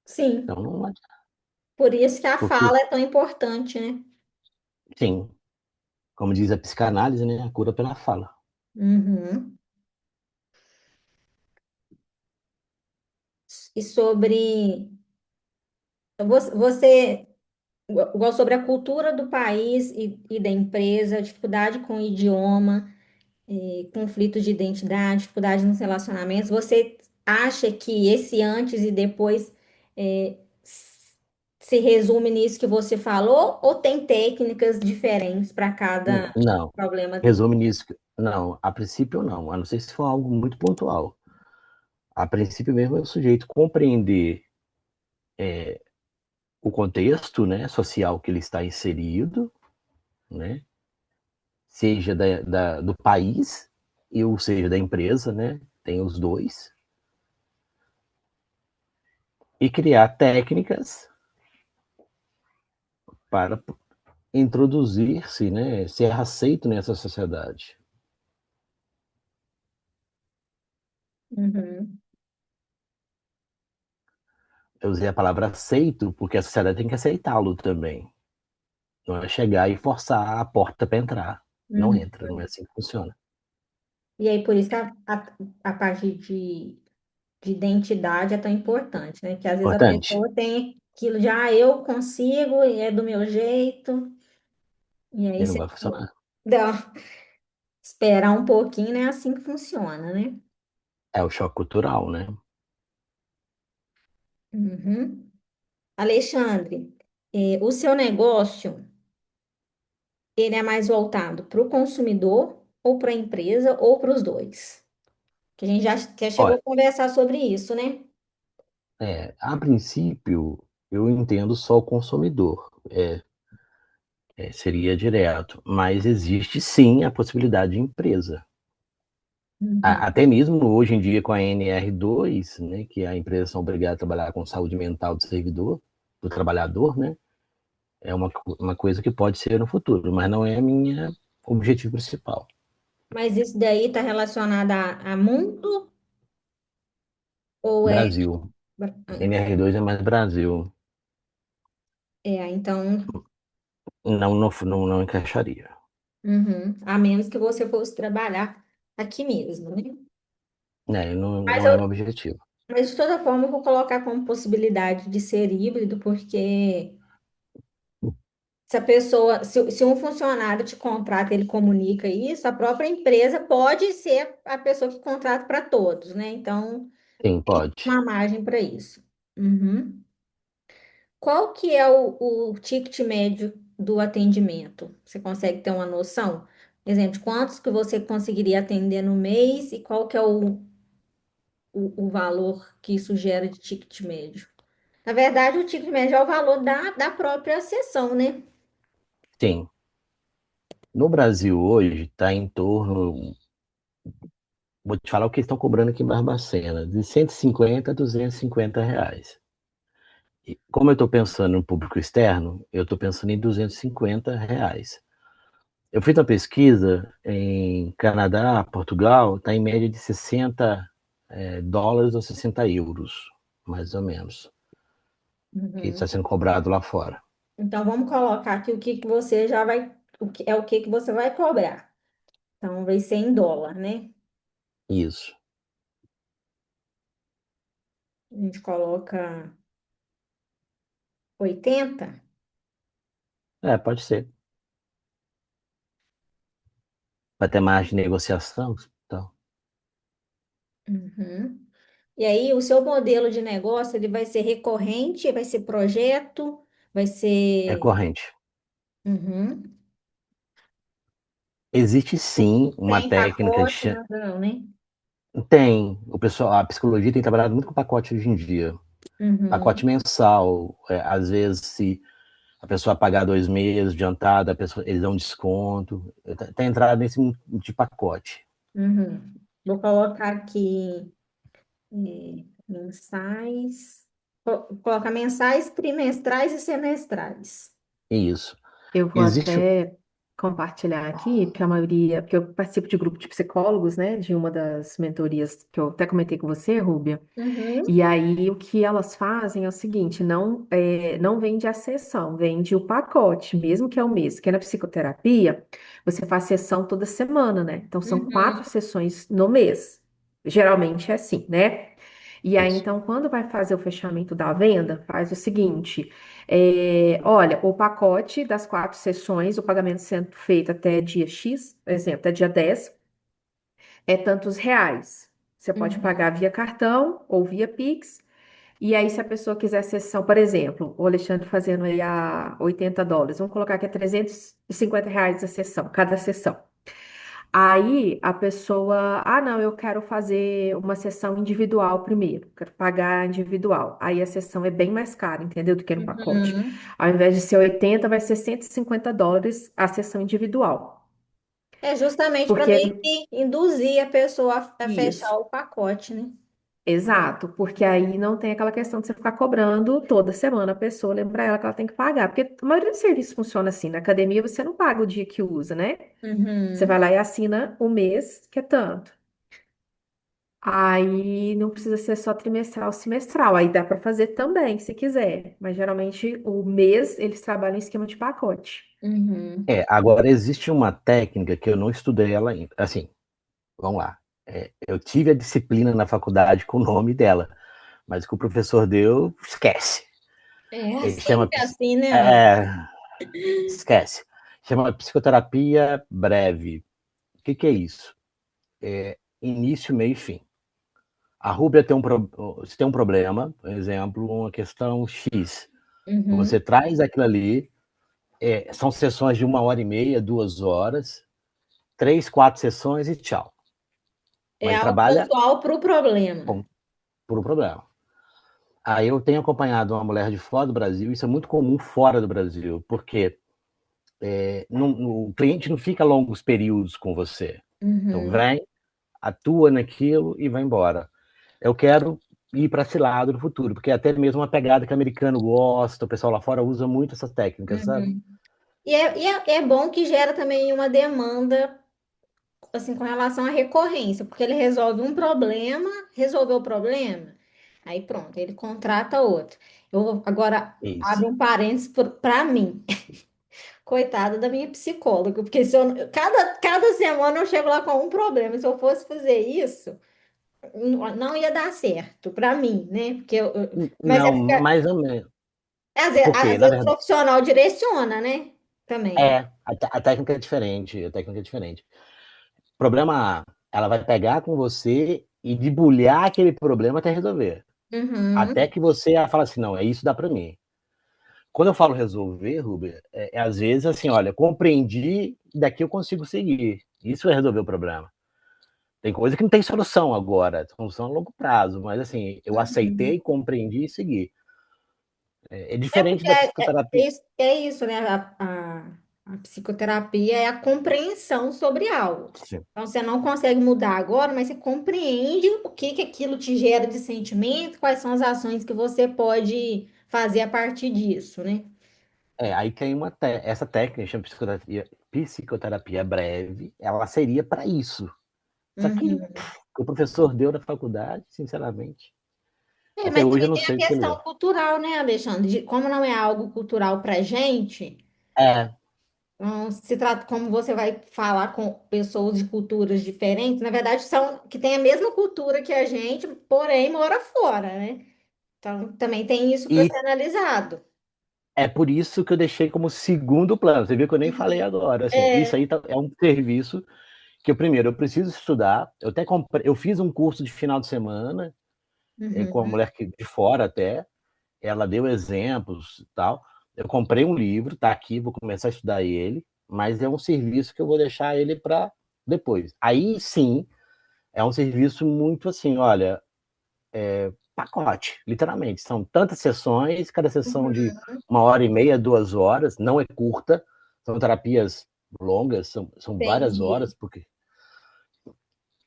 S1: Sim,
S2: Então, não adianta.
S1: por isso que a
S2: Porque,
S1: fala é tão importante, né?
S2: sim, como diz a psicanálise, né, a cura pela fala.
S1: Uhum. E sobre você, igual sobre a cultura do país e da empresa, dificuldade com o idioma, conflitos de identidade, dificuldade nos relacionamentos, você acha que esse antes e depois se resume nisso que você falou, ou tem técnicas diferentes para cada
S2: Não,
S1: problema dele?
S2: resume nisso. Não, a princípio não, a não ser se for algo muito pontual. A princípio mesmo é o sujeito compreender o contexto, né, social que ele está inserido, né, seja do país, ou seja da empresa, né, tem os dois, e criar técnicas para introduzir-se, né, ser aceito nessa sociedade.
S1: Uhum.
S2: Eu usei a palavra aceito porque a sociedade tem que aceitá-lo também. Não é chegar e forçar a porta para entrar. Não
S1: Uhum.
S2: entra, não é assim que funciona.
S1: E aí, por isso que a parte de identidade é tão importante, né? Que às vezes a
S2: Importante.
S1: pessoa tem aquilo de, eu consigo, e é do meu jeito, e aí
S2: E não
S1: você
S2: vai funcionar.
S1: dá, esperar um pouquinho, né? É assim que funciona, né?
S2: É o choque cultural, né?
S1: Uhum. Alexandre, o seu negócio, ele é mais voltado para o consumidor ou para a empresa ou para os dois? Que a gente já chegou
S2: Olha,
S1: a conversar sobre isso, né?
S2: a princípio, eu entendo só o consumidor. Seria direto. Mas existe sim a possibilidade de empresa.
S1: Uhum.
S2: Até mesmo hoje em dia com a NR2, né, que a empresa são obrigadas a trabalhar com saúde mental do servidor, do trabalhador, né, é uma coisa que pode ser no futuro, mas não é a minha objetivo principal.
S1: Mas isso daí está relacionado a mundo ou é.
S2: Brasil. NR2 é mais Brasil.
S1: Então,
S2: Não encaixaria.
S1: uhum, a menos que você fosse trabalhar aqui mesmo, né? Mas,
S2: Não é meu objetivo.
S1: mas de toda forma, eu vou colocar como possibilidade de ser híbrido, porque se a pessoa, se um funcionário te contrata, ele comunica isso, a própria empresa pode ser a pessoa que contrata para todos, né? Então,
S2: Sim, pode.
S1: uma margem para isso. Uhum. Qual que é o ticket médio do atendimento? Você consegue ter uma noção? Exemplo, quantos que você conseguiria atender no mês e qual que é o valor que isso gera de ticket médio? Na verdade, o ticket médio é o valor da própria sessão, né?
S2: Sim. No Brasil hoje está em torno, vou te falar o que estão cobrando aqui em Barbacena, de 150 a 250 reais. E como eu estou pensando no público externo, eu estou pensando em 250 reais. Eu fiz uma pesquisa em Canadá, Portugal, está em média de 60 dólares ou 60 euros, mais ou menos, que está
S1: Uhum.
S2: sendo cobrado lá fora.
S1: Então, vamos colocar aqui o que que você já vai, o que que você vai cobrar. Então, vai ser em dólar, né?
S2: Isso.
S1: A gente coloca 80.
S2: Pode ser. Vai ter mais de negociação, então.
S1: Uhum. E aí, o seu modelo de negócio, ele vai ser recorrente, vai ser projeto, vai
S2: É
S1: ser...
S2: corrente.
S1: Uhum.
S2: Existe sim uma
S1: Tem
S2: técnica de...
S1: pacote, mas não, né?
S2: Tem. O pessoal, a psicologia tem trabalhado muito com pacote hoje em dia. Pacote
S1: Uhum.
S2: mensal. Às vezes, se a pessoa pagar 2 meses adiantado, eles dão um desconto. Tem entrado nesse de pacote.
S1: Uhum. Vou colocar aqui mensais. Colocar mensais, trimestrais e semestrais.
S2: Isso.
S3: Eu vou
S2: Existe.
S3: até compartilhar aqui, porque a maioria, porque eu participo de grupo de psicólogos, né, de uma das mentorias que eu até comentei com você, Rúbia.
S1: Uhum.
S3: E aí o que elas fazem é o seguinte, não vende a sessão, vende o pacote, mesmo que é o mês. Que é na psicoterapia, você faz sessão toda semana, né? Então são
S1: Uhum.
S3: 4 sessões no mês. Geralmente é assim, né? E aí,
S2: Isso.
S3: então, quando vai fazer o fechamento da venda, faz o seguinte: olha, o pacote das 4 sessões, o pagamento sendo feito até dia X, por exemplo, até dia 10, é tantos reais. Você pode
S1: Uhum.
S3: pagar via cartão ou via Pix. E aí, se a pessoa quiser sessão, por exemplo, o Alexandre fazendo aí a 80 dólares, vamos colocar que é 350 reais a sessão, cada sessão. Aí a pessoa, não, eu quero fazer uma sessão individual primeiro, quero pagar individual. Aí a sessão é bem mais cara, entendeu? Do que no pacote.
S1: Uhum.
S3: Ao invés de ser 80, vai ser 150 dólares a sessão individual.
S1: É justamente para
S3: Porque,
S1: meio que induzir a pessoa a fechar
S3: isso,
S1: o pacote, né?
S3: exato, porque aí não tem aquela questão de você ficar cobrando toda semana a pessoa, lembrar ela que ela tem que pagar. Porque a maioria dos serviços funciona assim. Na academia você não paga o dia que usa, né? Você vai
S1: Uhum.
S3: lá e assina o mês, que é tanto. Aí não precisa ser só trimestral, semestral. Aí dá para fazer também, se quiser. Mas geralmente o mês eles trabalham em esquema de pacote.
S1: Uhum.
S2: Agora existe uma técnica que eu não estudei ela ainda. Assim, vamos lá. Eu tive a disciplina na faculdade com o nome dela, mas o que o professor deu, esquece.
S1: É
S2: Ele chama,
S1: sempre assim, né?
S2: é, esquece. Chama psicoterapia breve. O que é isso? Início, meio e fim. A Rúbia se tem um problema, por exemplo, uma questão X.
S1: Uhum.
S2: Você traz aquilo ali, são sessões de 1 hora e meia, 2 horas, 3, 4 sessões e tchau.
S1: É
S2: Mas ele
S1: algo
S2: trabalha
S1: pontual para o problema.
S2: por um problema. Aí eu tenho acompanhado uma mulher de fora do Brasil, isso é muito comum fora do Brasil, porque o cliente não fica longos períodos com você. Então
S1: Uhum.
S2: vem, atua naquilo e vai embora. Eu quero ir para esse lado no futuro, porque é até mesmo uma pegada que o americano gosta, o pessoal lá fora usa muito essas técnicas, sabe?
S1: Uhum. E é bom que gera também uma demanda, assim, com relação à recorrência, porque ele resolve um problema, resolveu o problema, aí pronto, ele contrata outro. Eu agora
S2: Isso.
S1: abro um parênteses para mim, coitada da minha psicóloga, porque se eu, cada semana eu chego lá com um problema, se eu fosse fazer isso, não ia dar certo para mim, né? Porque mas é
S2: Não,
S1: porque
S2: mais ou menos.
S1: às
S2: Porque, na
S1: vezes o
S2: verdade,
S1: profissional direciona, né? Também.
S2: a técnica é diferente, a técnica é diferente. Problema A, ela vai pegar com você e debulhar aquele problema até resolver. Até
S1: Uhum.
S2: que você fala assim, não, é isso dá para mim. Quando eu falo resolver, Ruber, às vezes assim, olha, compreendi, daqui eu consigo seguir. Isso é resolver o problema. Tem coisa que não tem solução agora, solução a longo prazo, mas assim, eu
S1: Uhum.
S2: aceitei, compreendi e segui. É
S1: É
S2: diferente
S1: porque
S2: da psicoterapia.
S1: é isso, né? A psicoterapia é a compreensão sobre algo.
S2: Sim.
S1: Então, você não consegue mudar agora, mas você compreende o que que aquilo te gera de sentimento, quais são as ações que você pode fazer a partir disso, né?
S2: Aí tem essa técnica, chama psicoterapia breve, ela seria para isso. Só que
S1: Uhum.
S2: o professor deu na faculdade, sinceramente.
S1: É,
S2: Até
S1: mas
S2: hoje eu
S1: também
S2: não
S1: tem a
S2: sei o que ele
S1: questão
S2: deu.
S1: cultural, né, Alexandre? De como não é algo cultural para gente,
S2: É,
S1: se trata como você vai falar com pessoas de culturas diferentes, na verdade são que têm a mesma cultura que a gente, porém mora fora, né? Então também tem isso para
S2: e
S1: ser analisado.
S2: é por isso que eu deixei como segundo plano. Você viu que eu nem falei
S1: Uhum.
S2: agora. Assim, isso
S1: É.
S2: aí é um serviço que eu, primeiro, eu preciso estudar. Eu até comprei, eu fiz um curso de final de semana com uma
S1: Uhum.
S2: mulher de fora até. Ela deu exemplos e tal. Eu comprei um livro, tá aqui, vou começar a estudar ele, mas é um serviço que eu vou deixar ele para depois. Aí sim, é um serviço muito assim, olha, pacote, literalmente. São tantas sessões, cada sessão de
S1: Uhum.
S2: 1 hora e meia, 2 horas, não é curta, são terapias longas, são várias
S1: Entendi.
S2: horas, porque.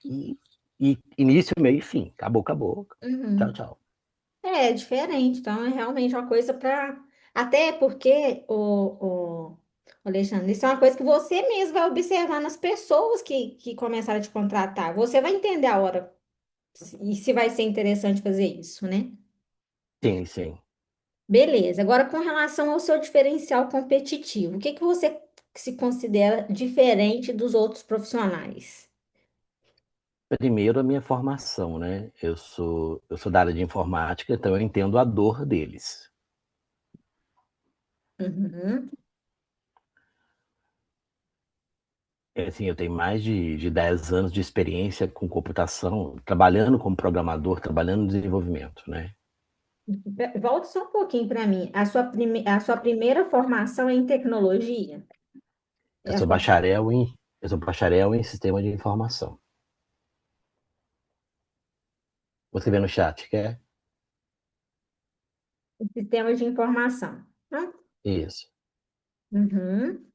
S2: E, e início, meio e fim. Acabou, acabou. Tchau,
S1: Uhum.
S2: tchau.
S1: É diferente, então é realmente uma coisa para. Até porque, o Alexandre, isso é uma coisa que você mesmo vai observar nas pessoas que começaram a te contratar. Você vai entender a hora e se vai ser interessante fazer isso, né?
S2: Sim, sim.
S1: Beleza. Agora, com relação ao seu diferencial competitivo, o que que você se considera diferente dos outros profissionais?
S2: Primeiro, a minha formação, né? Eu sou da área de informática, então eu entendo a dor deles.
S1: Uhum.
S2: Assim, eu tenho mais de 10 anos de experiência com computação, trabalhando como programador, trabalhando no desenvolvimento, né?
S1: Volta só um pouquinho para mim. A sua primeira formação é em tecnologia?
S2: Eu
S1: É a
S2: sou
S1: sua
S2: bacharel em, eu sou bacharel em sistema de informação. Você vê no chat, quer?
S1: sistema de informação. Né?
S2: Isso.
S1: Uhum.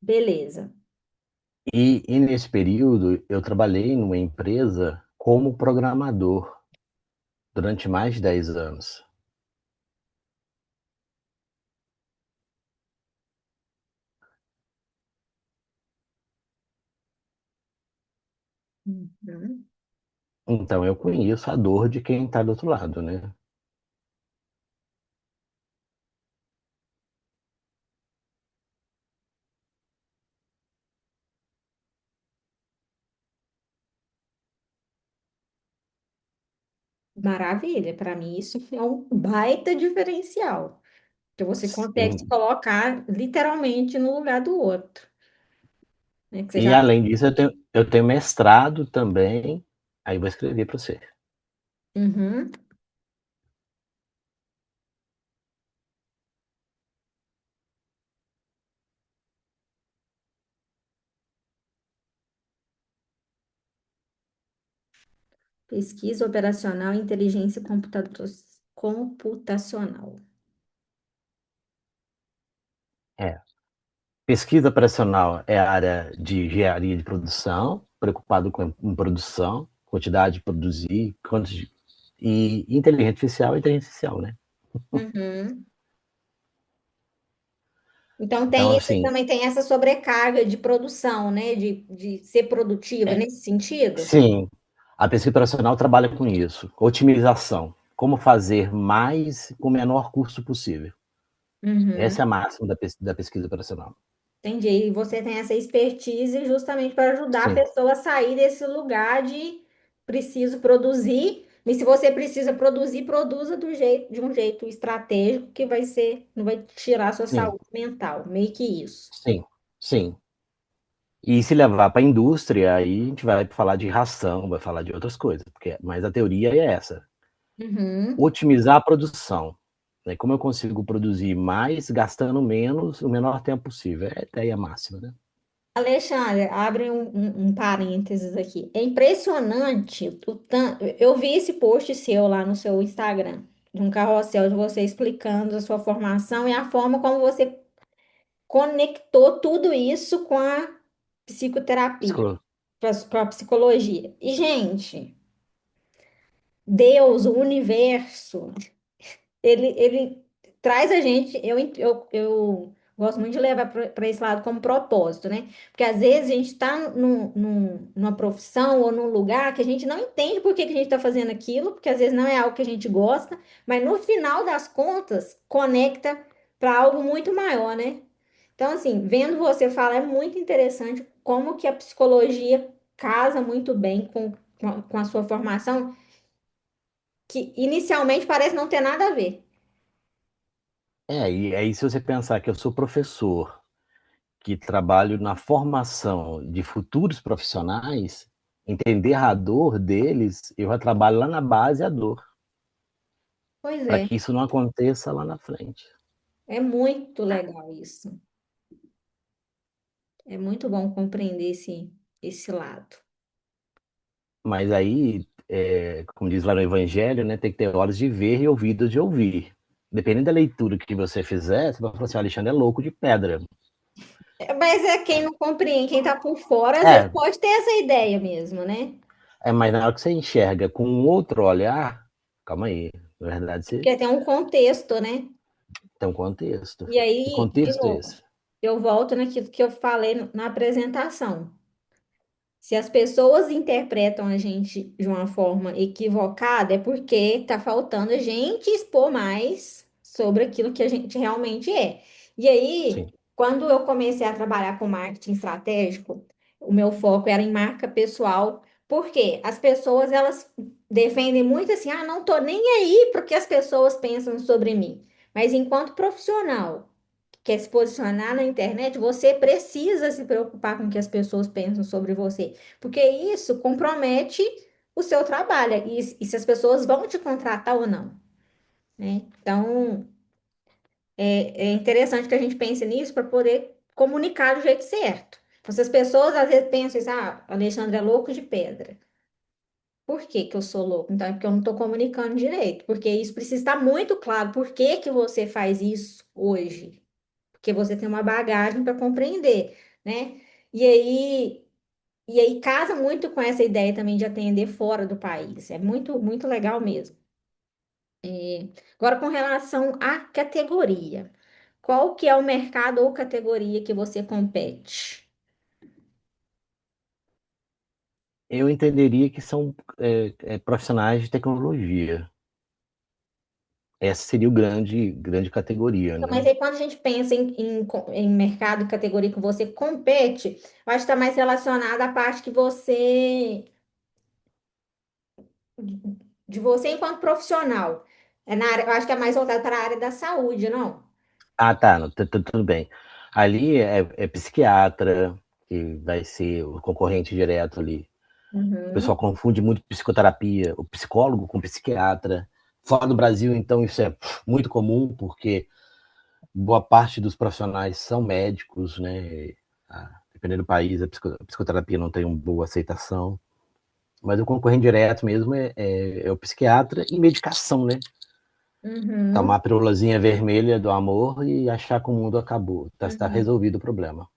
S1: Beleza.
S2: E nesse período eu trabalhei numa empresa como programador durante mais de 10 anos.
S1: Uhum.
S2: Então eu conheço a dor de quem está do outro lado, né?
S1: Maravilha. Para mim, isso é um baita diferencial. Que você consegue se
S2: Sim.
S1: colocar literalmente no lugar do outro. Né? Que você
S2: E
S1: já.
S2: além disso, eu tenho mestrado também. Aí vou escrever para você.
S1: Uhum. Pesquisa operacional e inteligência computacional.
S2: É. Pesquisa operacional é a área de engenharia de produção, preocupado com produção, quantidade de produzir, e inteligência artificial é inteligência artificial, né?
S1: Uhum. Então
S2: Então,
S1: tem esse,
S2: assim,
S1: também tem essa sobrecarga de produção, né? De ser produtiva
S2: é,
S1: nesse sentido.
S2: sim, a pesquisa operacional trabalha com isso, otimização, como fazer mais com o menor custo possível. Essa é
S1: Uhum.
S2: a máxima da pesquisa operacional.
S1: Entendi. E você tem essa expertise justamente para ajudar a
S2: Sim,
S1: pessoa a sair desse lugar de preciso produzir. E se você precisa produzir, produza de um jeito estratégico que vai ser, não vai tirar a sua
S2: sim,
S1: saúde mental. Meio que isso.
S2: sim, sim. E se levar para a indústria, aí a gente vai falar de ração, vai falar de outras coisas, mas a teoria é essa:
S1: Uhum.
S2: otimizar a produção. Né? Como eu consigo produzir mais gastando menos o menor tempo possível? É a ideia máxima, né?
S1: Alexandre, abre um parênteses aqui. É impressionante o tanto. Eu vi esse post seu lá no seu Instagram. de um carrossel de você explicando a sua formação e a forma como você conectou tudo isso com a psicoterapia,
S2: Psicolo-
S1: com a psicologia. E, gente, Deus, o universo, ele traz a gente, eu gosto muito de levar para esse lado como propósito, né? Porque às vezes a gente está numa profissão ou num lugar que a gente não entende por que que a gente está fazendo aquilo, porque às vezes não é algo que a gente gosta, mas no final das contas conecta para algo muito maior, né? Então, assim, vendo você falar, é muito interessante como que a psicologia casa muito bem com a sua formação, que inicialmente parece não ter nada a ver.
S2: E aí se você pensar que eu sou professor, que trabalho na formação de futuros profissionais, entender a dor deles, eu já trabalho lá na base a dor,
S1: Pois
S2: para
S1: é,
S2: que isso não aconteça lá na frente.
S1: é muito legal isso. É muito bom compreender esse lado.
S2: Mas aí, como diz lá no Evangelho, né, tem que ter olhos de ver e ouvidos de ouvir. Dependendo da leitura que você fizer, você vai falar assim: Alexandre é louco de pedra.
S1: Mas é quem não compreende, quem está por fora, às vezes
S2: É,
S1: pode ter essa ideia mesmo, né?
S2: mas na hora que você enxerga com um outro olhar, calma aí, na verdade você
S1: Porque tem um contexto, né?
S2: tem um contexto.
S1: E
S2: Que
S1: aí, de
S2: contexto é
S1: novo,
S2: esse?
S1: eu volto naquilo que eu falei na apresentação. Se as pessoas interpretam a gente de uma forma equivocada, é porque está faltando a gente expor mais sobre aquilo que a gente realmente é. E aí,
S2: Sim.
S1: quando eu comecei a trabalhar com marketing estratégico, o meu foco era em marca pessoal, porque as pessoas elas defendem muito assim, ah, não tô nem aí porque as pessoas pensam sobre mim. Mas enquanto profissional quer se posicionar na internet, você precisa se preocupar com o que as pessoas pensam sobre você, porque isso compromete o seu trabalho e se as pessoas vão te contratar ou não, né? Então, é interessante que a gente pense nisso para poder comunicar do jeito certo. Então, se as pessoas às vezes pensam assim, ah, Alexandre é louco de pedra. Por que que eu sou louco? Então, é porque eu não estou comunicando direito, porque isso precisa estar muito claro. Por que que você faz isso hoje? Porque você tem uma bagagem para compreender, né? E aí, e aí casa muito com essa ideia também de atender fora do país. É muito, muito legal mesmo. Agora, com relação à categoria, qual que é o mercado ou categoria que você compete?
S2: Eu entenderia que são profissionais de tecnologia. Essa seria o grande categoria,
S1: Então, mas
S2: né?
S1: aí quando a gente pensa em mercado e categoria que você compete, eu acho que está mais relacionado à parte que você de você enquanto profissional. É na área, eu acho que é mais voltado para a área da saúde, não?
S2: Ah, tá, não, tudo bem. Ali é psiquiatra, que vai ser o concorrente direto ali. O pessoal
S1: Uhum,
S2: confunde muito psicoterapia, o psicólogo com psiquiatra. Fora do Brasil, então, isso é muito comum, porque boa parte dos profissionais são médicos, né? Dependendo do país, a psicoterapia não tem uma boa aceitação. Mas o concorrente direto mesmo é o psiquiatra e medicação, né? Tomar a
S1: uhum,
S2: pílulazinha vermelha do amor e achar que o mundo acabou. Está
S1: uhum.
S2: resolvido o problema.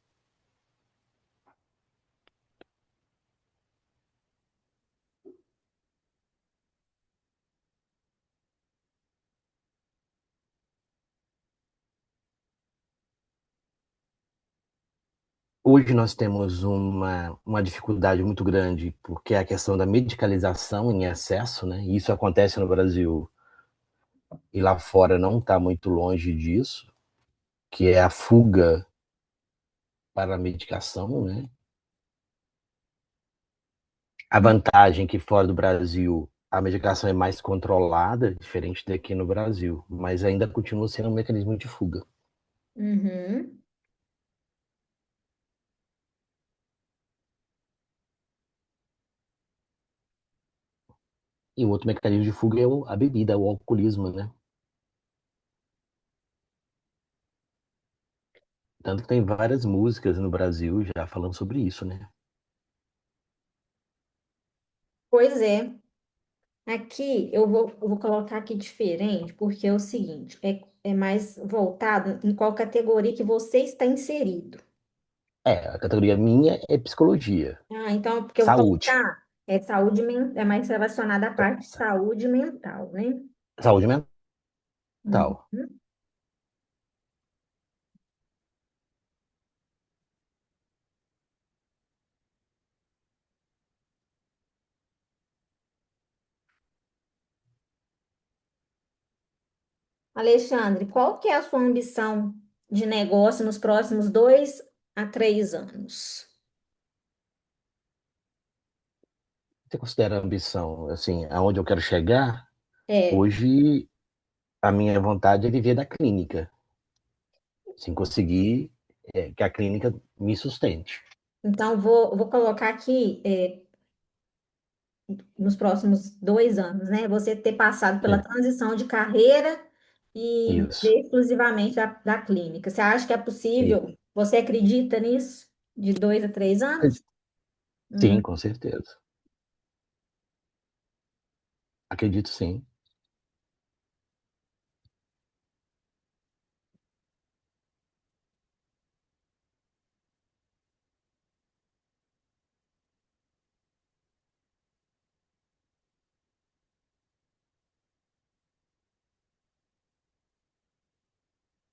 S2: Hoje nós temos uma dificuldade muito grande, porque é a questão da medicalização em excesso, né? Isso acontece no Brasil e lá fora não está muito longe disso, que é a fuga para a medicação, né? A vantagem é que fora do Brasil a medicação é mais controlada, diferente daqui no Brasil, mas ainda continua sendo um mecanismo de fuga.
S1: Uhum,
S2: E o outro mecanismo de fuga é a bebida, o alcoolismo, né? Tanto que tem várias músicas no Brasil já falando sobre isso, né?
S1: pois é. Aqui eu vou colocar aqui diferente, porque é o seguinte, é mais voltado em qual categoria que você está inserido.
S2: A categoria minha é psicologia,
S1: Ah, então, porque eu vou
S2: saúde.
S1: colocar é mais relacionada à parte de saúde mental, né?
S2: Saúde mental.
S1: Uhum. Alexandre, qual que é a sua ambição de negócio nos próximos 2 a 3 anos?
S2: Você considera ambição, assim, aonde eu quero chegar?
S1: É,
S2: Hoje, a minha vontade é viver da clínica, assim, conseguir que a clínica me sustente.
S1: então vou colocar aqui nos próximos 2 anos, né? Você ter passado pela
S2: É,
S1: transição de carreira e
S2: isso.
S1: viver exclusivamente da clínica. Você acha que é
S2: E,
S1: possível? Você acredita nisso? De 2 a 3 anos?
S2: sim,
S1: Uhum.
S2: com certeza. Acredito sim.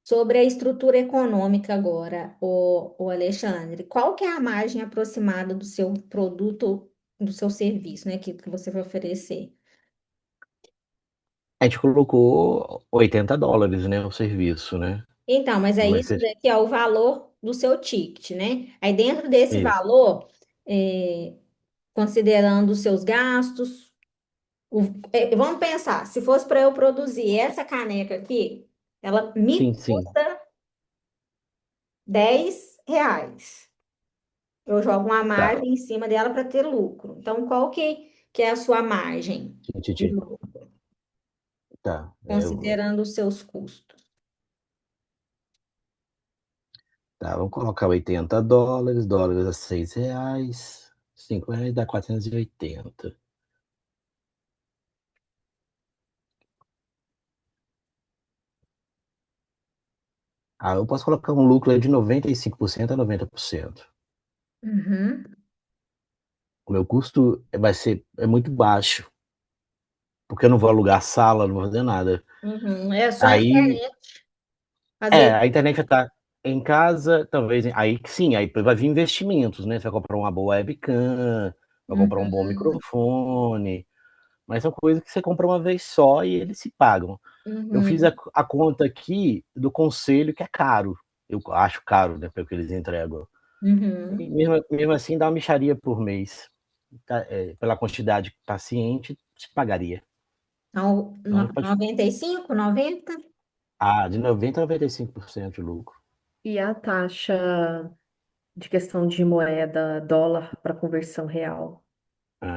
S1: Sobre a estrutura econômica agora, o Alexandre, qual que é a margem aproximada do seu produto, do seu serviço, né, que você vai oferecer?
S2: A gente colocou US$ 80, né, o serviço, né?
S1: Então, mas é
S2: Vai
S1: isso
S2: ser
S1: daqui é o valor do seu ticket, né? Aí dentro desse
S2: isso.
S1: valor, é, considerando os seus gastos, o- vamos pensar, se fosse para eu produzir essa caneca aqui, ela me
S2: Sim, sim.
S1: custa R$ 10. Eu jogo uma
S2: Tá.
S1: margem em cima dela para ter lucro. Então, qual que é a sua margem de
S2: Titi.
S1: lucro,
S2: Tá.
S1: considerando os seus custos?
S2: Tá, vamos colocar US$ 80, dólares a R$ 6, R$ 5 dá 480. Ah, eu posso colocar um lucro aí de 95% a 90%.
S1: Uhum,
S2: O meu custo é muito baixo, porque eu não vou alugar sala, não vou fazer nada.
S1: uhum. É só a
S2: Aí,
S1: internet. Às vezes.
S2: a internet já tá em casa, talvez, aí que sim, aí vai vir investimentos, né? Você vai comprar uma boa webcam, vai comprar um bom
S1: Uhum,
S2: microfone, mas são coisas que você compra uma vez só e eles se pagam. Eu fiz
S1: uhum,
S2: a conta aqui do conselho, que é caro. Eu acho caro, né, pelo que eles entregam. E
S1: uhum.
S2: mesmo assim dá uma mixaria por mês. Tá, pela quantidade de paciente, se pagaria.
S1: Então,
S2: Então, a gente pode.
S1: 95, 90?
S2: De 90% a 95% de lucro.
S3: E a taxa de questão de moeda, dólar para conversão real?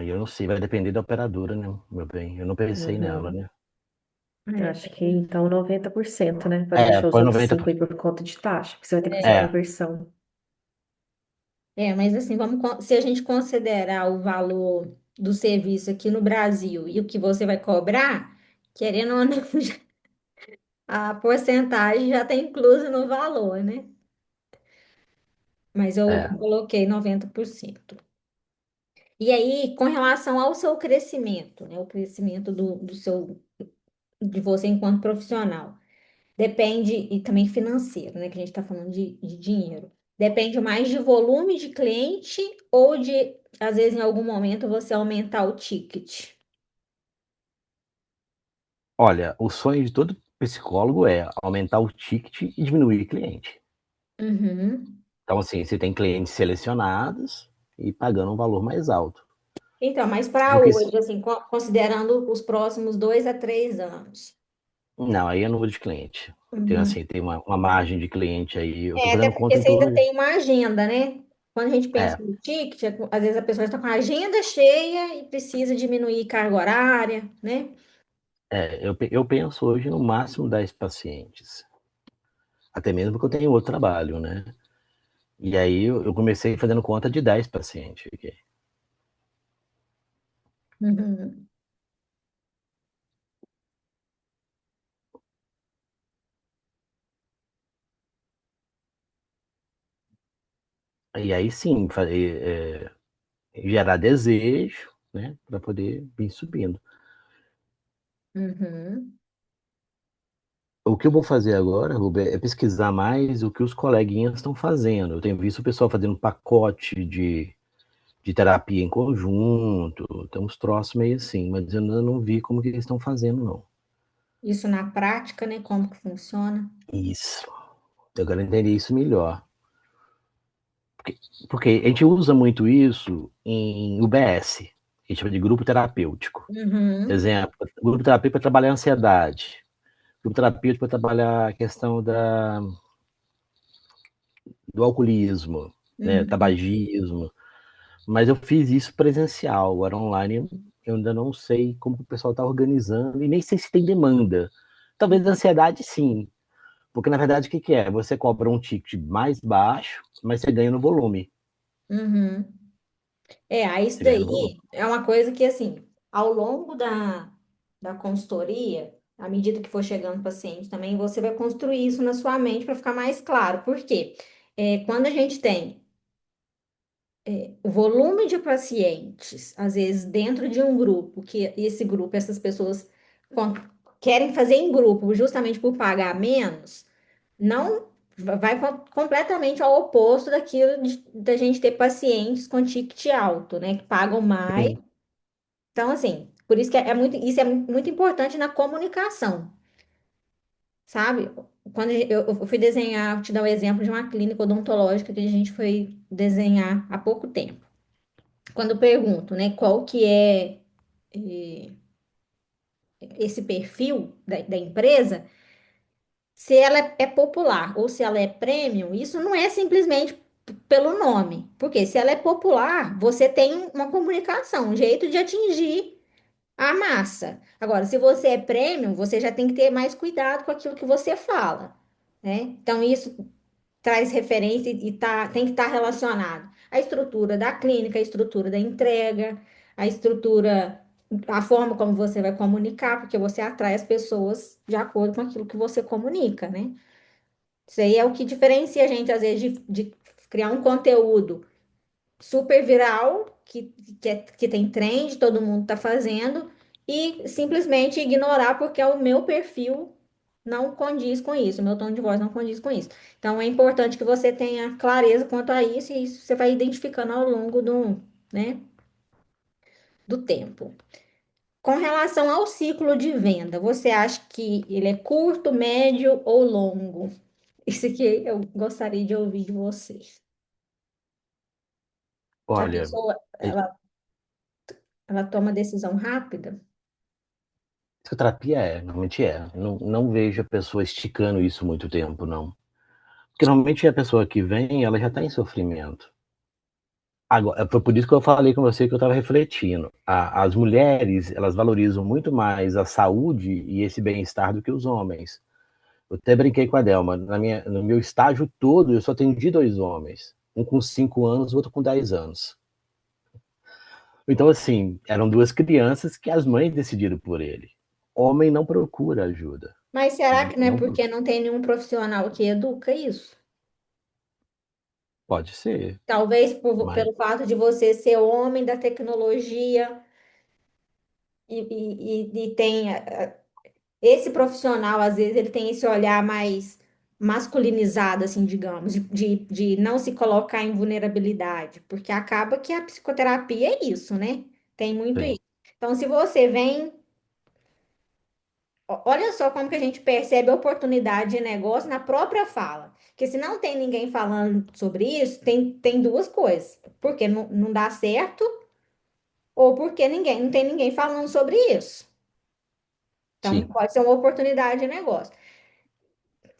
S2: Eu não sei, vai depender da operadora, né, meu bem? Eu não pensei nela,
S3: Uhum.
S2: né?
S3: Acho que então 90%, né? Para deixar os
S2: Põe
S3: outros
S2: 90%.
S3: 5 aí por conta de taxa, porque você vai ter que fazer a
S2: É,
S3: conversão.
S1: Mas assim, se a gente considerar o valor do serviço aqui no Brasil e o que você vai cobrar, querendo ou não, a porcentagem já está inclusa no valor, né? Mas eu
S2: é,
S1: coloquei 90%. E aí, com relação ao seu crescimento, né? O crescimento de você enquanto profissional, depende, e também financeiro, né? Que a gente está falando de dinheiro. Depende mais de volume de cliente ou de, às vezes, em algum momento, você aumentar o ticket.
S2: olha, o sonho de todo psicólogo é aumentar o ticket e diminuir cliente.
S1: Uhum.
S2: Então, assim, você tem clientes selecionados e pagando um valor mais alto.
S1: Então, mas para
S2: Porque,
S1: hoje, assim, considerando os próximos 2 a 3 anos.
S2: não, aí é número de cliente. Tem,
S1: Uhum.
S2: assim, tem uma margem de cliente aí. Eu tô
S1: Até
S2: fazendo
S1: porque
S2: conta em
S1: você ainda
S2: torno de.
S1: tem uma agenda, né? Quando a gente pensa
S2: É,
S1: no ticket, às vezes a pessoa está com a agenda cheia e precisa diminuir carga horária, né?
S2: eu penso hoje no máximo 10 pacientes. Até mesmo porque eu tenho outro trabalho, né? E aí eu comecei fazendo conta de 10 pacientes.
S1: Uhum.
S2: E aí sim, gerar desejo, né, para poder vir subindo.
S1: Uhum.
S2: O que eu vou fazer agora, Rubem, é pesquisar mais o que os coleguinhas estão fazendo. Eu tenho visto o pessoal fazendo pacote de terapia em conjunto, tem uns troços meio assim, mas eu ainda não vi como que eles estão fazendo, não.
S1: Isso na prática, né? Como que funciona?
S2: Isso. Eu quero entender isso melhor. Porque a gente usa muito isso em UBS, a gente chama de grupo terapêutico.
S1: Uhum.
S2: Exemplo, grupo terapêutico para trabalhar a ansiedade, grupo terapêutico para trabalhar a questão do alcoolismo, né,
S1: Uhum.
S2: tabagismo. Mas eu fiz isso presencial, agora online eu ainda não sei como o pessoal está organizando e nem sei se tem demanda. Talvez a ansiedade sim, porque na verdade o que, que é? Você cobra um ticket mais baixo, mas você ganha no volume.
S1: Uhum. Aí isso
S2: Você ganha no volume.
S1: daí é uma coisa que, assim, ao longo da consultoria, à medida que for chegando o paciente também, você vai construir isso na sua mente para ficar mais claro. Por quê? Quando a gente tem o volume de pacientes, às vezes dentro de um grupo, que esse grupo, essas pessoas com- querem fazer em grupo justamente por pagar menos, não vai completamente ao oposto daquilo da gente ter pacientes com ticket alto, né, que pagam mais.
S2: Sim,
S1: Então, assim, por isso que isso é muito importante na comunicação, sabe? Quando eu fui desenhar, vou te dar o exemplo de uma clínica odontológica que a gente foi desenhar há pouco tempo. Quando eu pergunto, né, qual que é esse perfil da empresa, se ela é popular ou se ela é premium, isso não é simplesmente pelo nome. Porque se ela é popular, você tem uma comunicação, um jeito de atingir a massa. Agora, se você é premium, você já tem que ter mais cuidado com aquilo que você fala, né? Então, isso traz referência e tem que estar relacionado à estrutura da clínica, à estrutura da entrega, à estrutura, a forma como você vai comunicar, porque você atrai as pessoas de acordo com aquilo que você comunica, né? Isso aí é o que diferencia a gente, às vezes, de criar um conteúdo super viral, que tem trend, todo mundo está fazendo, e simplesmente ignorar porque é o meu perfil não condiz com isso, o meu tom de voz não condiz com isso. Então é importante que você tenha clareza quanto a isso, e isso você vai identificando ao longo né, do tempo. Com relação ao ciclo de venda, você acha que ele é curto, médio ou longo? Isso aqui eu gostaria de ouvir de vocês. Que a
S2: olha,
S1: pessoa, ela toma decisão rápida?
S2: psicoterapia normalmente é. Não, não vejo a pessoa esticando isso muito tempo, não. Porque normalmente a pessoa que vem, ela já está em sofrimento. Agora, foi por isso que eu falei com você que eu estava refletindo. As mulheres, elas valorizam muito mais a saúde e esse bem-estar do que os homens. Eu até brinquei com a Delma. No meu estágio todo, eu só atendi dois homens. Um com 5 anos, o outro com 10 anos. Então, assim, eram duas crianças que as mães decidiram por ele. Homem não procura ajuda.
S1: Mas será
S2: Né?
S1: que não é
S2: Não
S1: porque não tem nenhum profissional que educa isso?
S2: pode ser,
S1: Talvez
S2: mas
S1: pelo fato de você ser homem da tecnologia e tem esse profissional, às vezes, ele tem esse olhar mais masculinizado, assim, digamos, de não se colocar em vulnerabilidade, porque acaba que a psicoterapia é isso, né? Tem muito
S2: sim,
S1: isso. Então, se você vem. Olha só como que a gente percebe a oportunidade de negócio na própria fala. Porque se não tem ninguém falando sobre isso, tem duas coisas. Porque não dá certo, ou porque não tem ninguém falando sobre isso. Então,
S2: sim,
S1: pode ser uma oportunidade de negócio.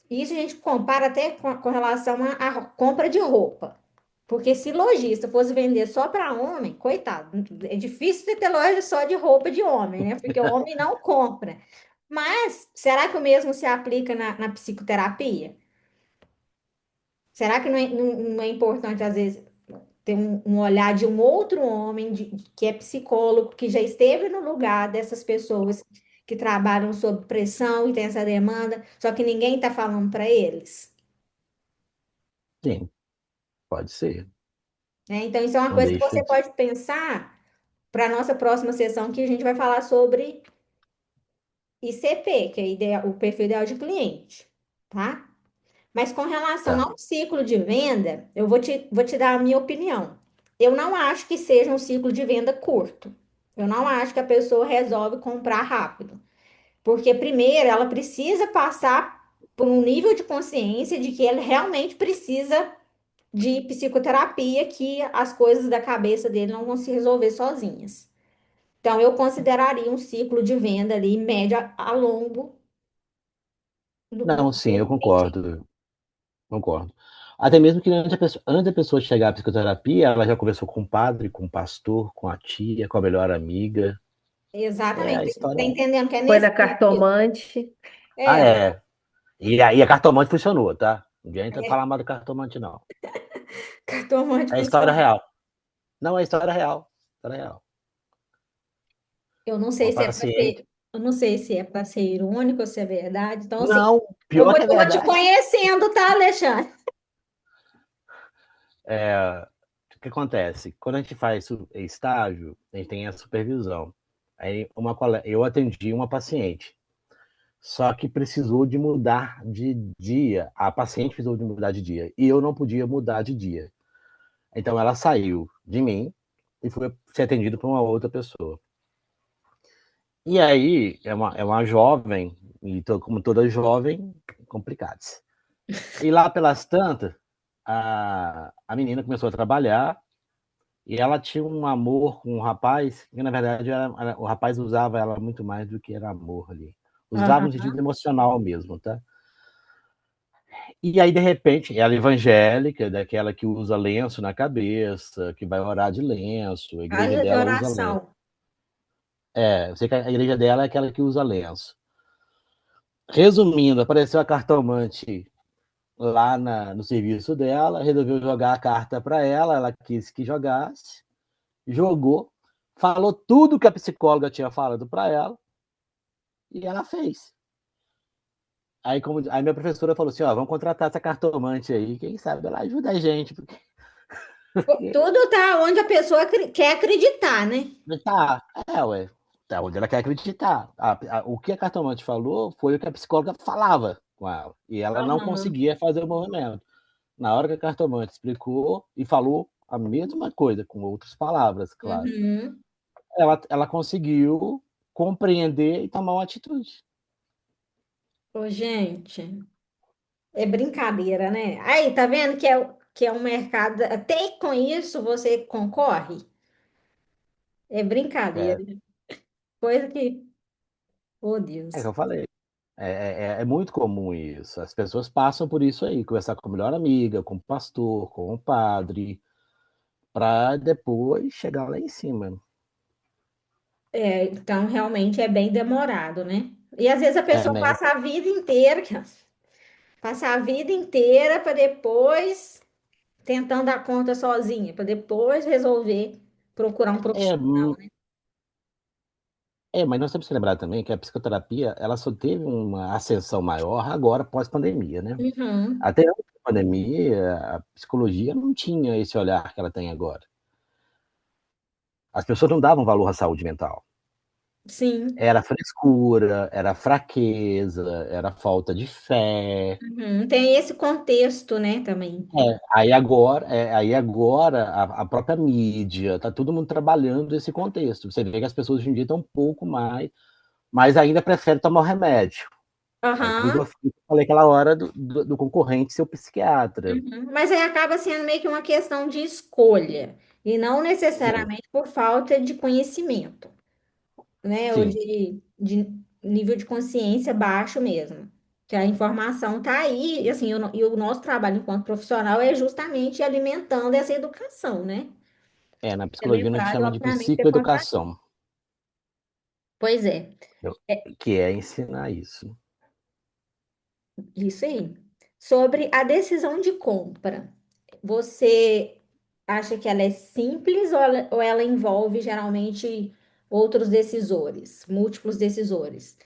S1: Isso a gente compara até com relação à compra de roupa. Porque se lojista fosse vender só para homem, coitado, é difícil de ter loja só de roupa de homem, né? Porque o homem não compra. Mas será que o mesmo se aplica na psicoterapia? Será que não é importante, às vezes, ter um olhar de um outro homem que é psicólogo, que já esteve no lugar dessas pessoas que trabalham sob pressão e tem essa demanda, só que ninguém está falando para eles?
S2: sim, pode ser.
S1: né? Então, isso é uma
S2: Não
S1: coisa que
S2: deixa
S1: você
S2: de.
S1: pode pensar para a nossa próxima sessão, que a gente vai falar sobre ICP, que é o perfil ideal de cliente, tá? Mas com relação
S2: Tá.
S1: ao ciclo de venda, eu vou te dar a minha opinião. Eu não acho que seja um ciclo de venda curto. Eu não acho que a pessoa resolve comprar rápido. Porque, primeiro, ela precisa passar por um nível de consciência de que ela realmente precisa de psicoterapia, que as coisas da cabeça dele não vão se resolver sozinhas. Então, eu consideraria um ciclo de venda ali, médio a longo,
S2: Não, sim, eu
S1: do cliente.
S2: concordo. Concordo. Até mesmo que antes da pessoa chegar à psicoterapia, ela já conversou com o padre, com o pastor, com a tia, com a melhor amiga. É a
S1: Exatamente. Tá
S2: história.
S1: entendendo que é
S3: Foi
S1: nesse
S3: na
S1: sentido?
S3: cartomante.
S2: Ah,
S1: É,
S2: é. E aí a cartomante funcionou, tá? Ninguém tá falando mal do cartomante, não.
S1: cartomante
S2: É história
S1: funciona.
S2: real. Não, é história real. História real.
S1: Eu não
S2: Uma
S1: sei se é para
S2: paciente.
S1: ser, eu não sei se é para ser irônico ou se é verdade. Então, assim,
S2: Não, pior que é
S1: eu vou te
S2: verdade.
S1: conhecendo, tá, Alexandre?
S2: É, o que acontece? Quando a gente faz estágio, a gente tem a supervisão. Aí eu atendi uma paciente. Só que precisou de mudar de dia. A paciente precisou de mudar de dia. E eu não podia mudar de dia. Então ela saiu de mim e foi ser atendida por uma outra pessoa. E aí é uma jovem, e como toda jovem, complicados. E lá pelas tantas, a menina começou a trabalhar e ela tinha um amor com um rapaz, que na verdade o rapaz usava ela muito mais do que era amor ali. Usava no sentido
S1: Aham.
S2: emocional mesmo, tá? E aí, de repente, ela é evangélica, daquela que usa lenço na cabeça, que vai orar de lenço, a igreja
S1: Haja de
S2: dela usa lenço.
S1: oração.
S2: Eu sei que a igreja dela é aquela que usa lenço. Resumindo, apareceu a cartomante lá no serviço dela, resolveu jogar a carta para ela quis que jogasse, jogou, falou tudo que a psicóloga tinha falado para ela, e ela fez. Aí minha professora falou assim, ó, vamos contratar essa cartomante aí, quem sabe ela ajuda a gente, porque
S1: Tudo tá onde a pessoa quer acreditar, né?
S2: tá, ué, tá onde ela quer acreditar. O que a cartomante falou foi o que a psicóloga falava com ela, e ela não
S1: Aham.
S2: conseguia fazer o movimento. Na hora que a cartomante explicou e falou a mesma coisa, com outras palavras, claro,
S1: Uhum.
S2: ela conseguiu compreender e tomar uma atitude.
S1: Ô, gente, é brincadeira, né? Aí, tá vendo que é um mercado, até com isso você concorre? É
S2: É,
S1: brincadeira. Coisa que, oh
S2: é que
S1: Deus.
S2: eu falei. É muito comum isso. As pessoas passam por isso aí, conversar com a melhor amiga, com o pastor, com o padre, para depois chegar lá em cima.
S1: É, então, realmente é bem demorado, né? E às vezes a
S2: É,
S1: pessoa
S2: né?
S1: passa a vida inteira, passa a vida inteira para depois tentando dar conta sozinha, para depois resolver procurar um
S2: É,
S1: profissional, né?
S2: mas nós temos que lembrar também que a psicoterapia ela só teve uma ascensão maior agora pós-pandemia, né?
S1: Uhum,
S2: Até antes da pandemia, a psicologia não tinha esse olhar que ela tem agora. As pessoas não davam valor à saúde mental.
S1: sim.
S2: Era frescura, era fraqueza, era falta de fé.
S1: Uhum. Tem esse contexto, né, também.
S2: Aí agora a própria mídia, tá todo mundo trabalhando esse contexto. Você vê que as pessoas hoje em dia estão um pouco mais, mas ainda preferem tomar o remédio. Aí por isso
S1: Aham.
S2: eu falei aquela hora do concorrente ser o psiquiatra.
S1: Uhum. Mas aí acaba sendo meio que uma questão de escolha, e não
S2: Sim,
S1: necessariamente por falta de conhecimento, né? Ou
S2: sim.
S1: de nível de consciência baixo mesmo. Que a informação está aí, e assim, e o nosso trabalho enquanto profissional é justamente alimentando essa educação, né?
S2: Na
S1: É
S2: psicologia a gente
S1: levar,
S2: chama de
S1: obviamente, ser contratado.
S2: psicoeducação,
S1: Pois é, é
S2: que é ensinar isso.
S1: isso aí. Sobre a decisão de compra, você acha que ela é simples ou ela envolve geralmente outros decisores, múltiplos decisores?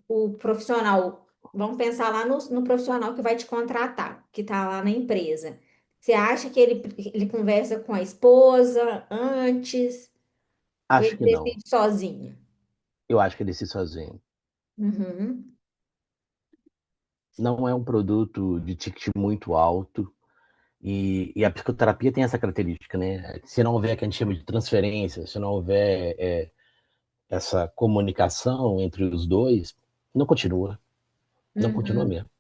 S1: O profissional, vamos pensar lá no profissional que vai te contratar, que está lá na empresa. Você acha que ele conversa com a esposa antes? Ou
S2: Acho
S1: ele
S2: que não.
S1: decide sozinho?
S2: Eu acho que ele se sozinho.
S1: Uhum,
S2: Não é um produto de ticket muito alto. E a psicoterapia tem essa característica, né? Se não houver o que a gente chama de transferência, se não houver essa comunicação entre os dois, não continua. Não continua
S1: uhum.
S2: mesmo.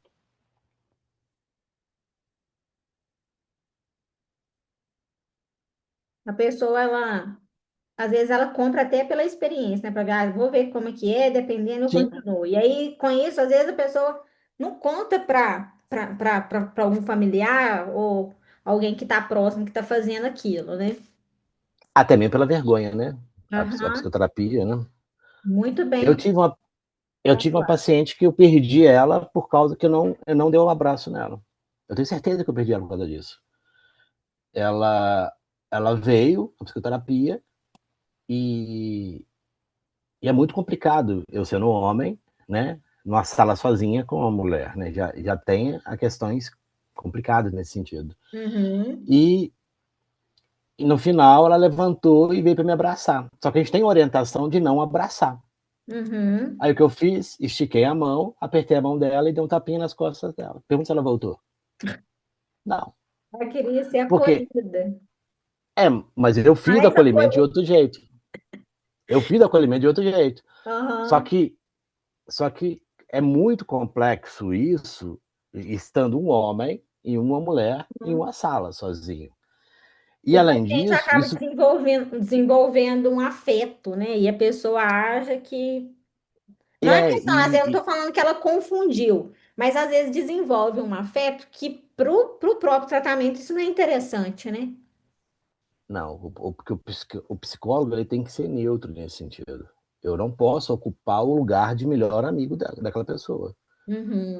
S1: A pessoa, ela, às vezes, ela compra até pela experiência, né? Para ver, vou ver como é que é, dependendo, eu
S2: Sim.
S1: continuo. E aí, com isso, às vezes, a pessoa não conta para algum familiar ou alguém que está próximo, que está fazendo aquilo, né?
S2: Até mesmo pela vergonha, né? A
S1: Aham,
S2: psicoterapia, né?
S1: muito
S2: Eu
S1: bem
S2: tive uma, eu tive uma
S1: pontuado.
S2: paciente que eu perdi ela por causa que eu não dei um abraço nela. Eu tenho certeza que eu perdi ela por causa disso. Ela, ela veio à psicoterapia e, e é muito complicado eu sendo um homem, né? Numa sala sozinha com uma mulher, né? Já tem a questões complicadas nesse sentido.
S1: Uhum,
S2: E no final ela levantou e veio para me abraçar. Só que a gente tem orientação de não abraçar.
S1: uhum.
S2: Aí o que eu fiz? Estiquei a mão, apertei a mão dela e dei um tapinha nas costas dela. Pergunta se ela voltou. Não.
S1: Ela queria ser
S2: Porque,
S1: acolhida.
S2: mas eu fiz
S1: Mais
S2: acolhimento de
S1: acolhida.
S2: outro jeito. Eu fiz acolhimento de outro jeito. Só
S1: Aham.
S2: que, só que é muito complexo isso, estando um homem e uma mulher em
S1: Uhum.
S2: uma sala sozinho. E
S1: O
S2: além
S1: paciente
S2: disso,
S1: acaba
S2: isso
S1: desenvolvendo um afeto, né? E a pessoa acha que. Não é
S2: é,
S1: questão, assim, eu não estou falando que ela confundiu, mas às vezes desenvolve um afeto que pro próprio tratamento isso não é interessante, né?
S2: não, porque o psicólogo ele tem que ser neutro nesse sentido. Eu não posso ocupar o lugar de melhor amigo daquela pessoa.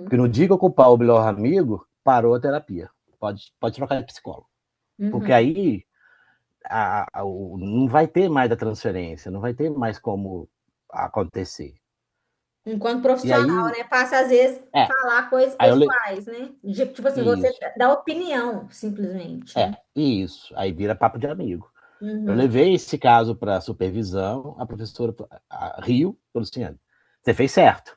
S2: Porque
S1: Uhum,
S2: no dia que eu ocupar o melhor amigo, parou a terapia. Pode trocar de psicólogo. Porque
S1: uhum.
S2: aí não vai ter mais a transferência, não vai ter mais como acontecer.
S1: Enquanto
S2: E
S1: profissional,
S2: aí,
S1: né? Passa às vezes
S2: é,
S1: falar coisas
S2: aí eu
S1: pessoais, né? Tipo assim, você
S2: isso,
S1: dá opinião, simplesmente, né?
S2: isso, aí vira papo de amigo. Eu
S1: Uhum.
S2: levei esse caso para supervisão, a professora riu, falou assim: você fez certo.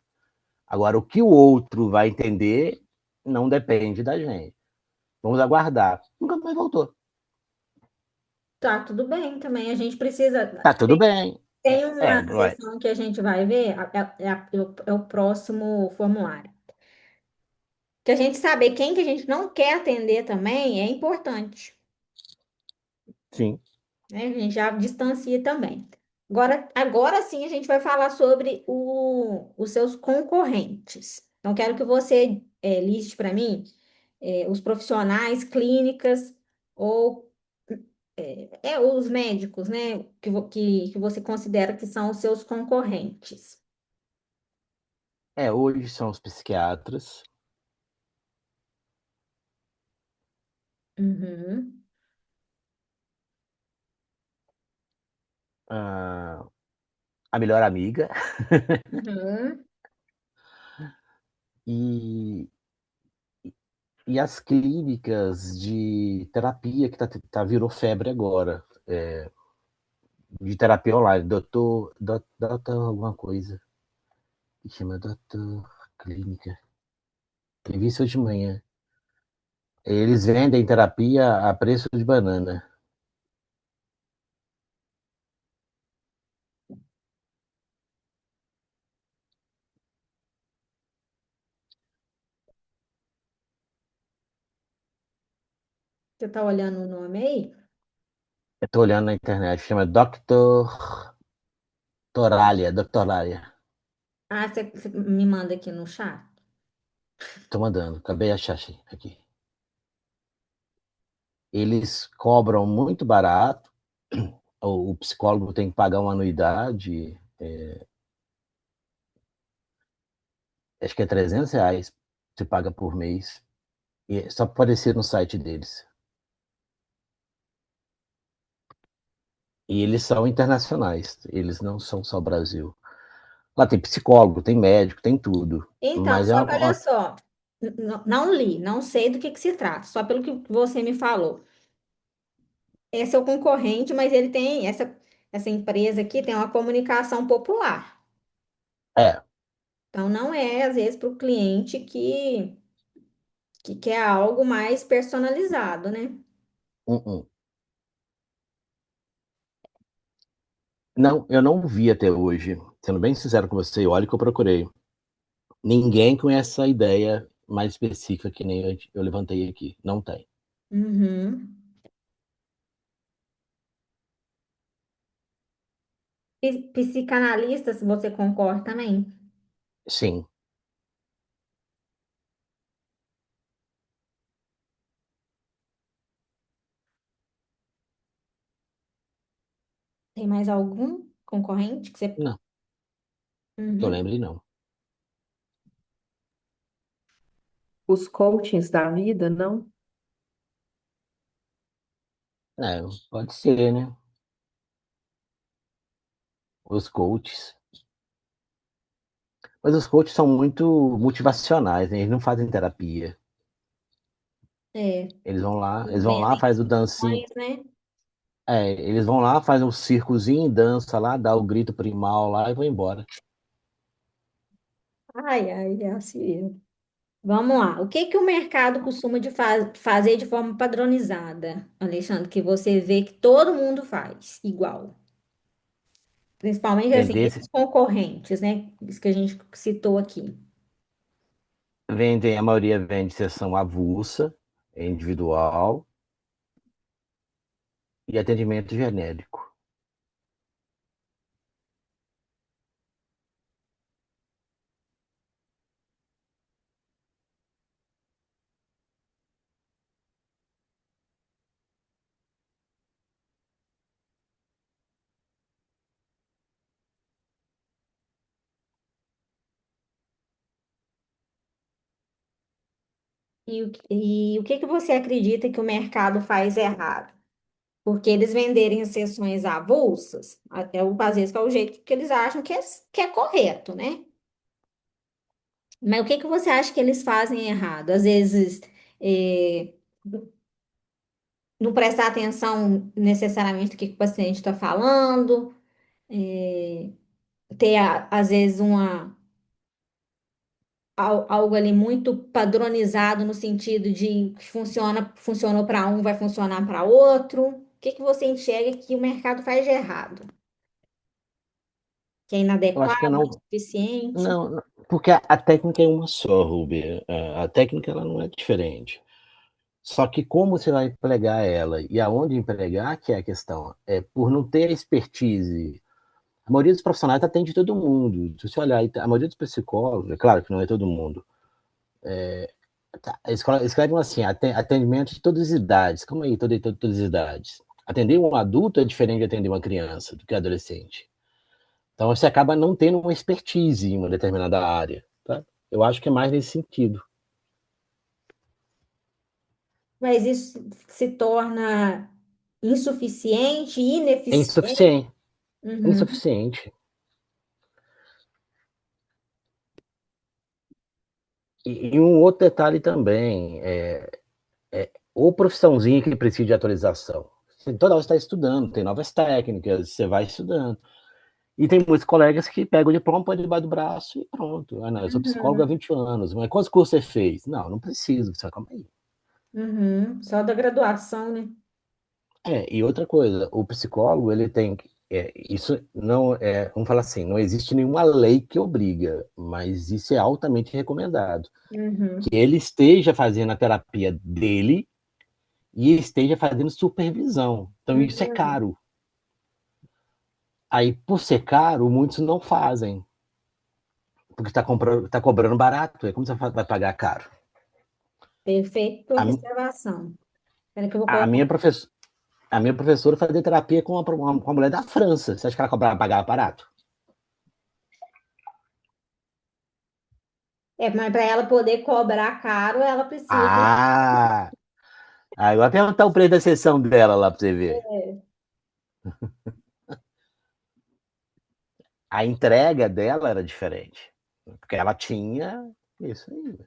S2: Agora, o que o outro vai entender não depende da gente. Vamos aguardar. Nunca mais voltou.
S1: Tá, tudo bem também. A gente precisa.
S2: Tá tudo bem.
S1: Tem uma
S2: Vai.
S1: sessão que a gente vai ver, é o próximo formulário. Que a gente saber quem que a gente não quer atender também é importante,
S2: Sim.
S1: né? A gente já distancia também. Agora sim a gente vai falar sobre os seus concorrentes. Então, quero que você liste para mim os profissionais, clínicas ou os médicos, né? Que você considera que são os seus concorrentes.
S2: Hoje são os psiquiatras,
S1: Uhum,
S2: ah, a melhor amiga
S1: uhum,
S2: e, e as clínicas de terapia que virou febre agora. De terapia online. Doutor alguma coisa. Que chama doutor clínica. Eu vi isso hoje de manhã. Eles vendem terapia a preço de banana.
S1: Você está olhando o nome aí?
S2: Eu tô olhando na internet, chama Doctoralia.
S1: Ah, você me manda aqui no chat.
S2: Tô mandando, acabei de achar aqui. Eles cobram muito barato, o psicólogo tem que pagar uma anuidade, acho que é R$ 300, você paga por mês, e é só aparecer no site deles. E eles são internacionais, eles não são só Brasil. Lá tem psicólogo, tem médico, tem tudo.
S1: Então,
S2: Mas é
S1: só que olha
S2: uma.
S1: só. Não li, não sei do que se trata, só pelo que você me falou. Esse é o concorrente, mas ele tem, essa empresa aqui tem uma comunicação popular.
S2: É,
S1: Então, não é, às vezes, para o cliente que quer algo mais personalizado, né?
S2: uh-uh. Não, eu não vi até hoje, sendo bem sincero com você, olha que eu procurei. Ninguém com essa ideia mais específica que nem eu levantei aqui. Não tem.
S1: Uhum. Psicanalista, se você concorda também.
S2: Sim.
S1: Tem mais algum concorrente que você.
S2: Não, que eu
S1: Uhum.
S2: lembre, não.
S3: Os coachings da vida, não?
S2: É, pode ser, né? Os coaches. Mas os coaches são muito motivacionais, né? Eles não fazem terapia.
S1: É,
S2: Eles vão lá,
S1: vendem
S2: faz o dancinho.
S1: sessões, né?
S2: É, eles vão lá, fazem um circozinho, dança lá, dá o grito primal lá e vão embora.
S1: Ai, ai, é assim. Vamos lá. O que que o mercado costuma fazer de forma padronizada, Alexandre, que você vê que todo mundo faz igual? Principalmente assim,
S2: Vender,
S1: esses concorrentes, né? Isso que a gente citou aqui.
S2: vendem, a maioria vende sessão avulsa, individual e atendimento genérico.
S1: E o que que você acredita que o mercado faz errado? Porque eles venderem as sessões avulsas, até às vezes que é o jeito que eles acham que é correto, né? Mas o que que você acha que eles fazem errado? Às vezes, eh, não prestar atenção necessariamente do que o paciente está falando, ter, às vezes, algo ali muito padronizado no sentido de que funcionou para um, vai funcionar para outro. O que que você enxerga que o mercado faz de errado? Que é
S2: Eu acho que
S1: inadequado,
S2: não,
S1: insuficiente?
S2: não, porque a técnica é uma só, Ruby. A técnica ela não é diferente. Só que como você vai empregar ela e aonde empregar, que é a questão. É por não ter a expertise. A maioria dos profissionais atende todo mundo. Se você olhar, a maioria dos psicólogos, é claro que não é todo mundo, tá, escrevem assim, atendimento de todas as idades. Como aí, todas as idades? Atender um adulto é diferente de atender uma criança do que adolescente. Então você acaba não tendo uma expertise em uma determinada área. Tá? Eu acho que é mais nesse sentido.
S1: Mas isso se torna insuficiente,
S2: É
S1: ineficiente.
S2: insuficiente.
S1: Uhum,
S2: Insuficiente. E um outro detalhe também, ou profissãozinha que precisa de atualização. Você toda hora está estudando, tem novas técnicas, você vai estudando. E tem muitos colegas que pegam o diploma, põe debaixo do braço e pronto. Ah, não, eu sou psicólogo há
S1: uhum,
S2: 20 anos, mas quantos cursos você fez? Não, não preciso, você calma aí.
S1: uhum. Só da graduação, né?
S2: E outra coisa, o psicólogo, ele tem. Isso não é. Vamos falar assim, não existe nenhuma lei que obriga, mas isso é altamente recomendado. Que
S1: Uhum,
S2: ele esteja fazendo a terapia dele e esteja fazendo supervisão. Então, isso é
S1: uhum.
S2: caro. Aí, por ser caro, muitos não fazem, porque tá cobrando barato. Aí, como você vai pagar caro?
S1: Perfeita
S2: A,
S1: observação. Espera que eu vou
S2: a,
S1: colocar.
S2: minha, professora, a minha professora fazia terapia com uma mulher da França. Você acha que ela pagava barato?
S1: É, mas para ela poder cobrar caro, ela precisa.
S2: Ah! Aí vai perguntar o preço da sessão dela lá pra você ver.
S1: É.
S2: A entrega dela era diferente. Porque ela tinha isso aí.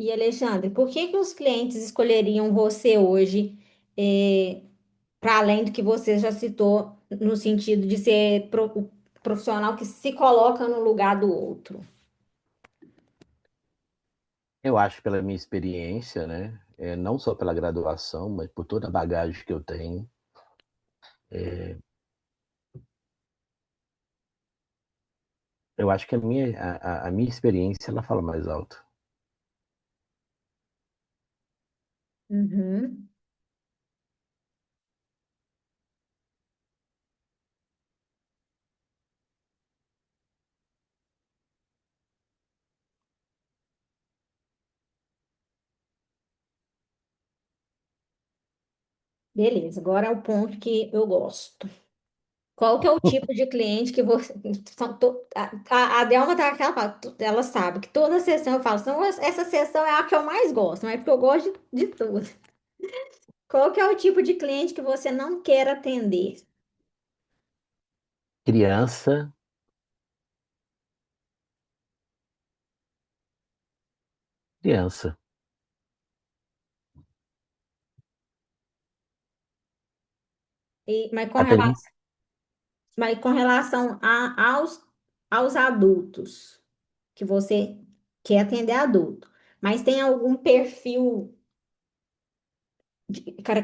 S1: E Alexandre, por que que os clientes escolheriam você hoje, para além do que você já citou, no sentido de ser o profissional que se coloca no lugar do outro?
S2: Eu acho pela minha experiência, né? Não só pela graduação, mas por toda a bagagem que eu tenho. Eu acho que a minha experiência ela fala mais alto.
S1: Uhum. Beleza, agora é o ponto que eu gosto. Qual que é o tipo de cliente que você... a Delma tá aquela, ela sabe que toda sessão eu falo, essa sessão é a que eu mais gosto, mas é porque eu gosto de tudo. Qual que é o tipo de cliente que você não quer atender?
S2: Criança, criança.
S1: Mas com
S2: Atendi.
S1: relação, aos adultos, que você quer atender adulto, mas tem algum perfil,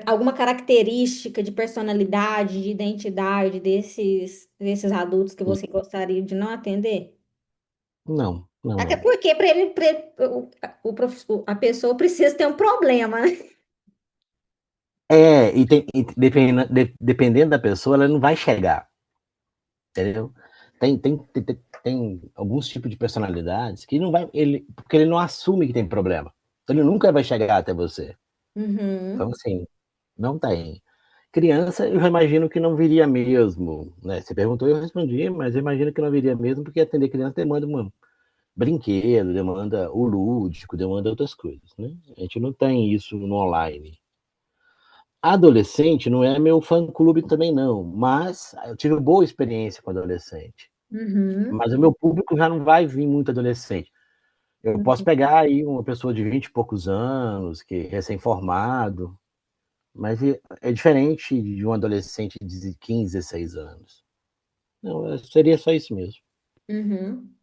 S1: alguma característica de personalidade, de identidade desses adultos que você gostaria de não atender?
S2: Não, não,
S1: Até
S2: não.
S1: porque para ele, a pessoa precisa ter um problema, né?
S2: Dependendo da pessoa, ela não vai chegar, entendeu? Tem alguns tipos de personalidades que não vai, porque ele não assume que tem problema. Então ele nunca vai chegar até você. Então,
S1: Uhum,
S2: assim, não tem. Criança, eu já imagino que não viria mesmo, né? Você perguntou, eu respondi, mas eu imagino que não viria mesmo, porque atender criança demanda um brinquedo, demanda o lúdico, demanda outras coisas, né? A gente não tem isso no online. Adolescente não é meu fã-clube também não, mas eu tive boa experiência com adolescente.
S1: uhum,
S2: Mas o meu público já não vai vir muito adolescente. Eu posso
S1: uhum,
S2: pegar aí uma pessoa de 20 e poucos anos, que é recém-formado, mas é diferente de um adolescente de 15, 16 anos. Não, seria só isso mesmo.
S1: uhum.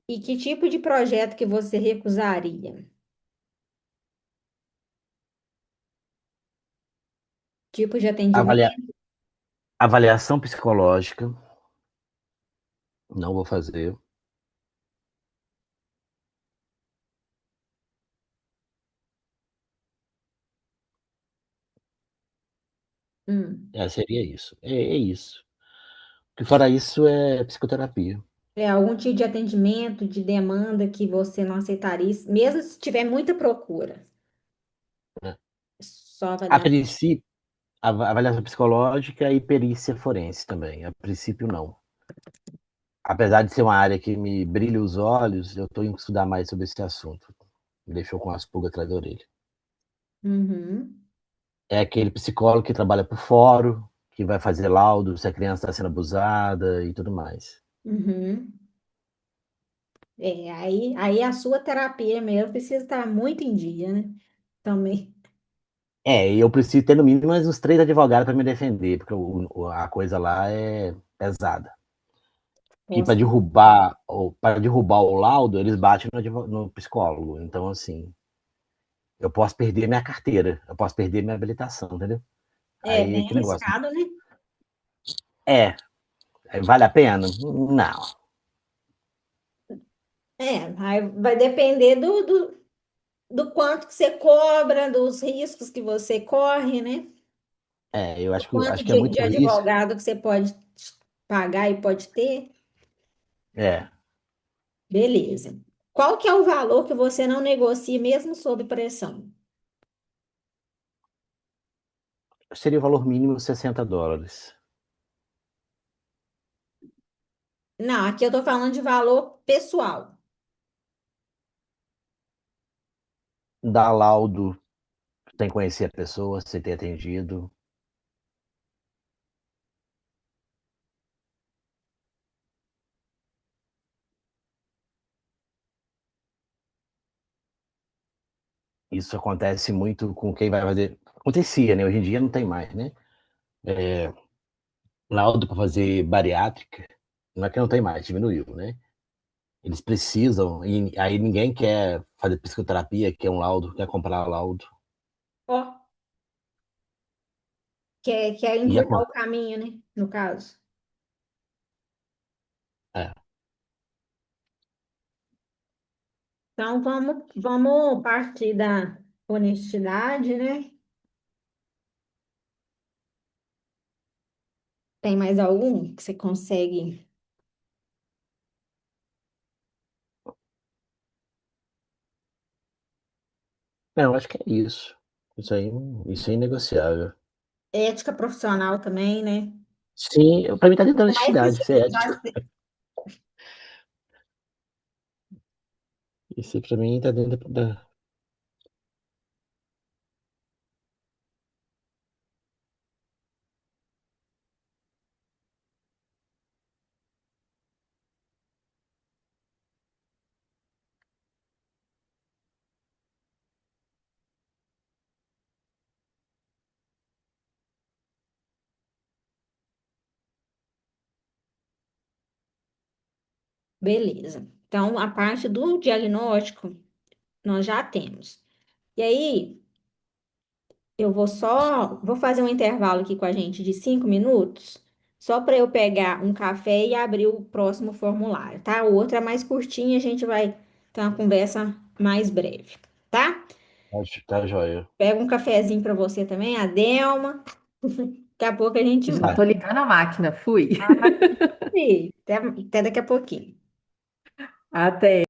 S1: E que tipo de projeto que você recusaria? Tipo de
S2: Avalia-
S1: atendimento?
S2: Avaliação psicológica, não vou fazer.
S1: Hum.
S2: Seria isso. É isso. Que fora isso é psicoterapia.
S1: É algum tipo de atendimento, de demanda que você não aceitaria, mesmo se tiver muita procura?
S2: Né?
S1: Só
S2: A
S1: avaliar.
S2: princípio, avaliação psicológica e perícia forense também. A princípio, não. Apesar de ser uma área que me brilha os olhos, eu estou indo estudar mais sobre esse assunto. Me deixou com as pulgas atrás da orelha.
S1: Uhum,
S2: É aquele psicólogo que trabalha por fórum, que vai fazer laudo se a criança está sendo abusada e tudo mais.
S1: uhum. Aí a sua terapia mesmo precisa estar muito em dia, né? Também.
S2: E eu preciso ter no mínimo mais uns 3 advogados para me defender, porque a coisa lá é pesada. Que
S1: Posso.
S2: para derrubar o laudo, eles batem no psicólogo. Então, assim, eu posso perder minha carteira, eu posso perder minha habilitação, entendeu?
S1: É
S2: Aí,
S1: bem
S2: que negócio.
S1: arriscado, né?
S2: É, vale a pena? Não.
S1: Aí vai depender do quanto que você cobra, dos riscos que você corre, né?
S2: Eu
S1: Do
S2: acho
S1: quanto
S2: que é
S1: de
S2: muito risco.
S1: advogado que você pode pagar e pode ter.
S2: É,
S1: Beleza. Qual que é o valor que você não negocia mesmo sob pressão?
S2: seria o valor mínimo US$ 60.
S1: Não, aqui eu tô falando de valor pessoal.
S2: Dar laudo sem conhecer a pessoa, sem ter atendido. isso acontece muito com quem vai fazer. Acontecia, né? Hoje em dia não tem mais, né? Laudo para fazer bariátrica, não é que não tem mais, diminuiu, né? Eles precisam, e aí ninguém quer fazer psicoterapia, quer um laudo, quer comprar laudo.
S1: Ó, quer
S2: E
S1: encurtar o caminho, né? No caso.
S2: é,
S1: Então, vamos partir da honestidade, né? Tem mais algum que você consegue?
S2: não, acho que é isso. Isso é inegociável.
S1: Ética profissional também, né?
S2: Sim, para mim tá dentro da
S1: Por mais que
S2: honestidade, isso é ético. Isso para mim tá dentro da.
S1: Beleza. Então, a parte do diagnóstico nós já temos. E aí, vou fazer um intervalo aqui com a gente de 5 minutos, só para eu pegar um café e abrir o próximo formulário, tá? O outro é mais curtinho, a gente vai ter uma conversa mais breve, tá?
S2: Tá joia.
S1: Pega um cafezinho para você também, a Delma. Daqui a pouco a gente
S3: Já
S1: vai.
S3: tô ligando a máquina, fui.
S1: Até daqui a pouquinho.
S3: Até.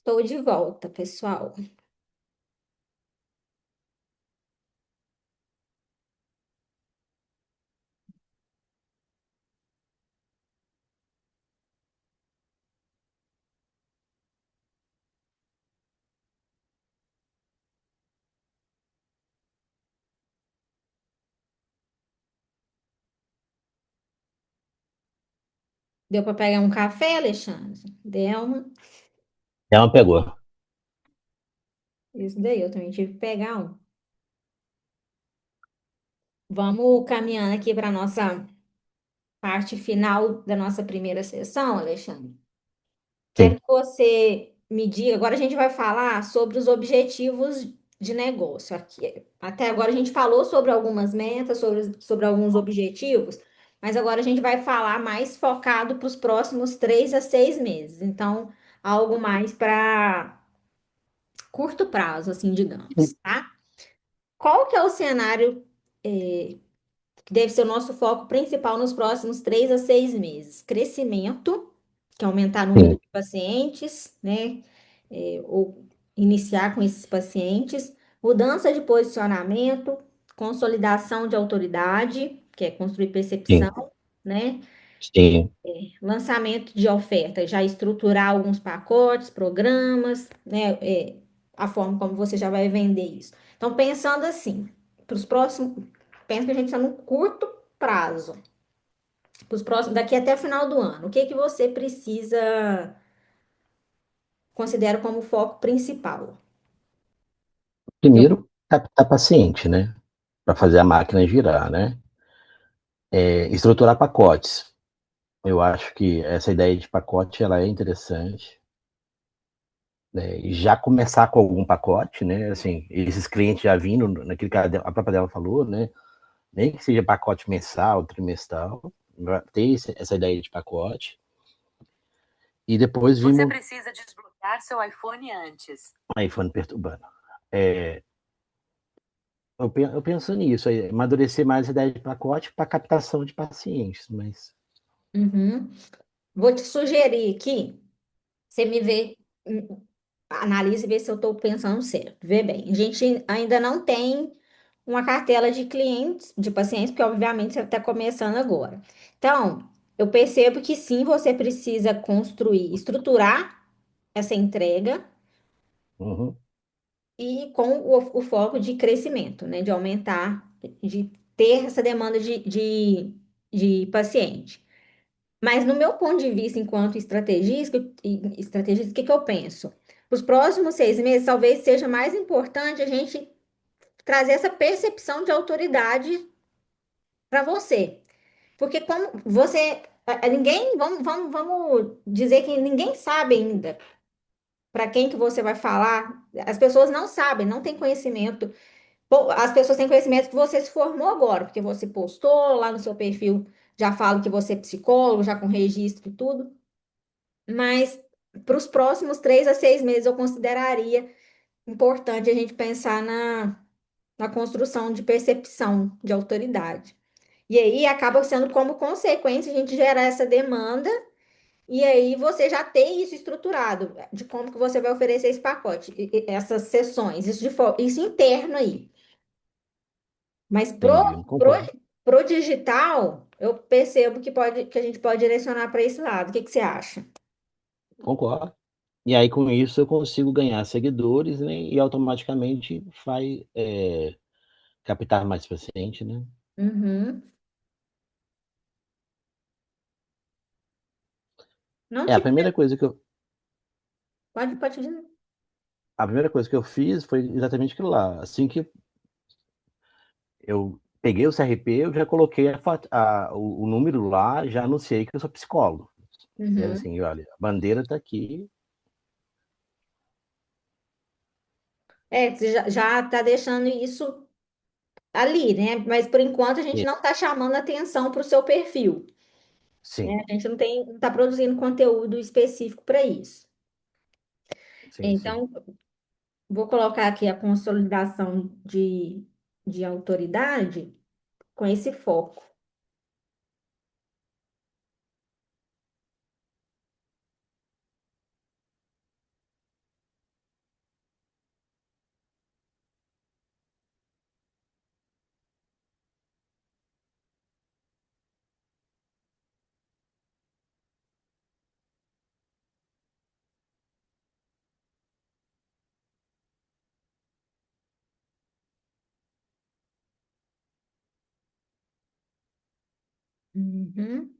S1: Estou de volta, pessoal. Deu para pegar um café, Alexandre? Deu uma.
S2: Ela pegou.
S1: Isso daí, eu também tive que pegar um. Vamos caminhando aqui para a nossa parte final da nossa primeira sessão, Alexandre. Quero
S2: Sim,
S1: que você me diga. Agora a gente vai falar sobre os objetivos de negócio aqui. Até agora a gente falou sobre algumas metas, sobre alguns objetivos, mas agora a gente vai falar mais focado para os próximos 3 a 6 meses. Então, algo mais para curto prazo, assim, digamos, tá? Qual que é o cenário, que deve ser o nosso foco principal nos próximos 3 a 6 meses? Crescimento, que é aumentar o número
S2: sim,
S1: de pacientes, né? Ou iniciar com esses pacientes. Mudança de posicionamento, consolidação de autoridade, que é construir
S2: sim,
S1: percepção, né?
S2: sim.
S1: Lançamento de oferta, já estruturar alguns pacotes, programas, né? A forma como você já vai vender isso. Então, pensando assim, para os próximos, pensa que a gente está no curto prazo, para os próximos, daqui até o final do ano. O que que você precisa, considera como foco principal? Eu-
S2: Primeiro, captar paciente, né? Para fazer a máquina girar, né? Estruturar pacotes. Eu acho que essa ideia de pacote ela é interessante, né? E já começar com algum pacote, né? Assim, esses clientes já vindo naquilo que a própria dela falou, né? Nem que seja pacote mensal, trimestral, ter essa ideia de pacote. E depois
S4: Você
S2: vimos
S4: precisa desbloquear seu iPhone antes.
S2: o iPhone perturbando. É, eu penso nisso, amadurecer mais a ideia de pacote para captação de pacientes, mas
S1: Uhum. Vou te sugerir aqui, você me vê, analise e vê se eu estou pensando certo. Vê bem, a gente ainda não tem uma cartela de clientes, de pacientes, porque obviamente você está começando agora. Então, eu percebo que sim, você precisa construir, estruturar essa entrega
S2: uhum,
S1: e com o foco de crescimento, né? De aumentar, de ter essa demanda de paciente. Mas no meu ponto de vista, enquanto estrategista, o que que eu penso? Os próximos 6 meses talvez seja mais importante a gente trazer essa percepção de autoridade para você. Porque como você, ninguém, vamos dizer que ninguém sabe ainda para quem que você vai falar. As pessoas não sabem, não têm conhecimento. As pessoas têm conhecimento que você se formou agora, porque você postou lá no seu perfil, já fala que você é psicólogo, já com registro e tudo. Mas para os próximos 3 a 6 meses eu consideraria importante a gente pensar na construção de percepção de autoridade. E aí acaba sendo como consequência a gente gerar essa demanda e aí você já tem isso estruturado de como que você vai oferecer esse pacote, essas sessões, isso interno aí. Mas
S2: entendi,
S1: pro,
S2: concordo,
S1: pro digital, eu percebo que a gente pode direcionar para esse lado. O que que você acha?
S2: concordo. E aí, com isso, eu consigo ganhar seguidores, né? E automaticamente vai captar mais paciente, né?
S1: Uhum. Não
S2: É, a
S1: te
S2: primeira coisa que eu,
S1: pode dizer.
S2: a primeira coisa que eu fiz foi exatamente aquilo lá. Assim que eu peguei o CRP, eu já coloquei o número lá, já anunciei que eu sou psicólogo. É
S1: Uhum.
S2: assim, olha, a bandeira está aqui.
S1: Você já está deixando isso ali, né? Mas por enquanto a gente
S2: E-
S1: não está chamando atenção para o seu perfil,
S2: Sim,
S1: né? A gente não está produzindo conteúdo específico para isso.
S2: sim, sim.
S1: Então, vou colocar aqui a consolidação de autoridade com esse foco. Uhum.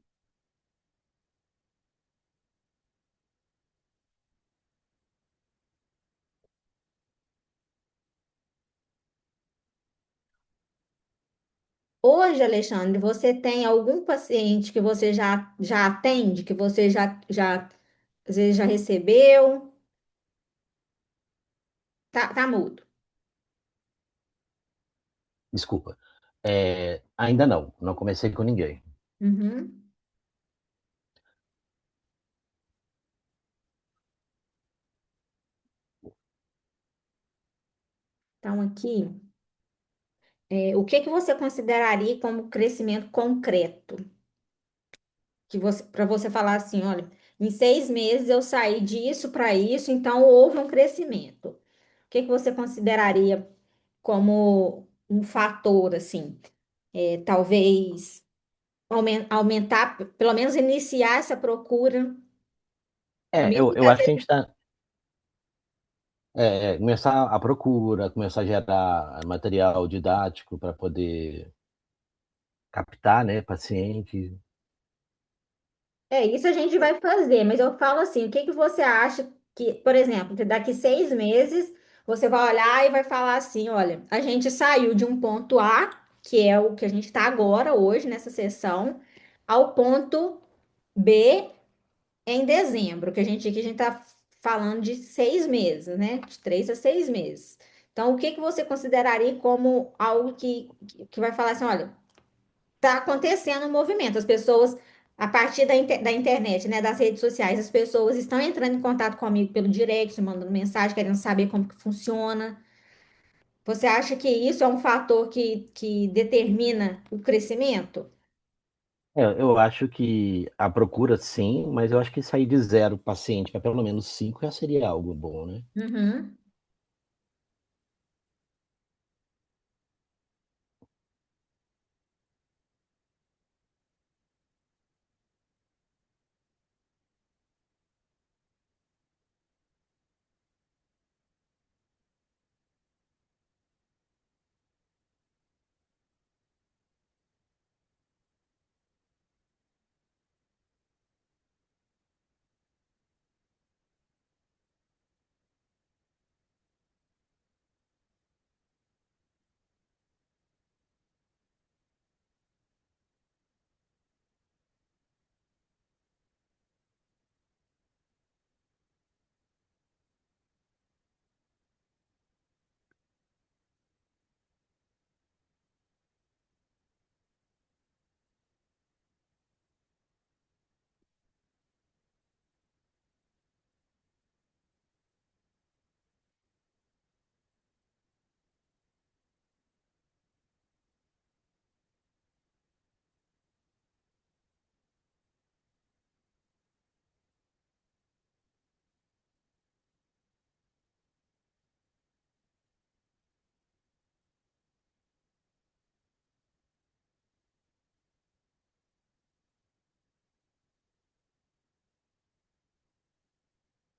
S1: Hoje, Alexandre, você tem algum paciente que você já atende, que você às vezes já recebeu? Tá mudo.
S2: Desculpa. Ainda não comecei com ninguém.
S1: Uhum. Então, aqui, o que que você consideraria como crescimento concreto? Que você, para você falar assim, olha, em 6 meses eu saí disso para isso, então houve um crescimento. O que que você consideraria como um fator, assim? Talvez aumentar, pelo menos iniciar essa procura, mesmo que
S2: Eu
S1: às
S2: acho que a gente
S1: vezes.
S2: está começar a procura, começar a gerar material didático para poder captar, né, paciente.
S1: Isso a gente vai fazer, mas eu falo assim, o que que você acha que, por exemplo, que daqui 6 meses você vai olhar e vai falar assim, olha, a gente saiu de um ponto A, que é o que a gente está agora, hoje, nessa sessão, ao ponto B em dezembro, que a gente está falando de 6 meses, né? De 3 a 6 meses. Então, o que que você consideraria como algo que vai falar assim, olha, tá acontecendo um movimento. As pessoas, a partir da internet, né, das redes sociais, as pessoas estão entrando em contato comigo pelo direct, mandando mensagem, querendo saber como que funciona. Você acha que isso é um fator que determina o crescimento?
S2: Eu acho que a procura sim, mas eu acho que sair de zero paciente para pelo menos cinco já seria algo bom, né?
S1: Uhum.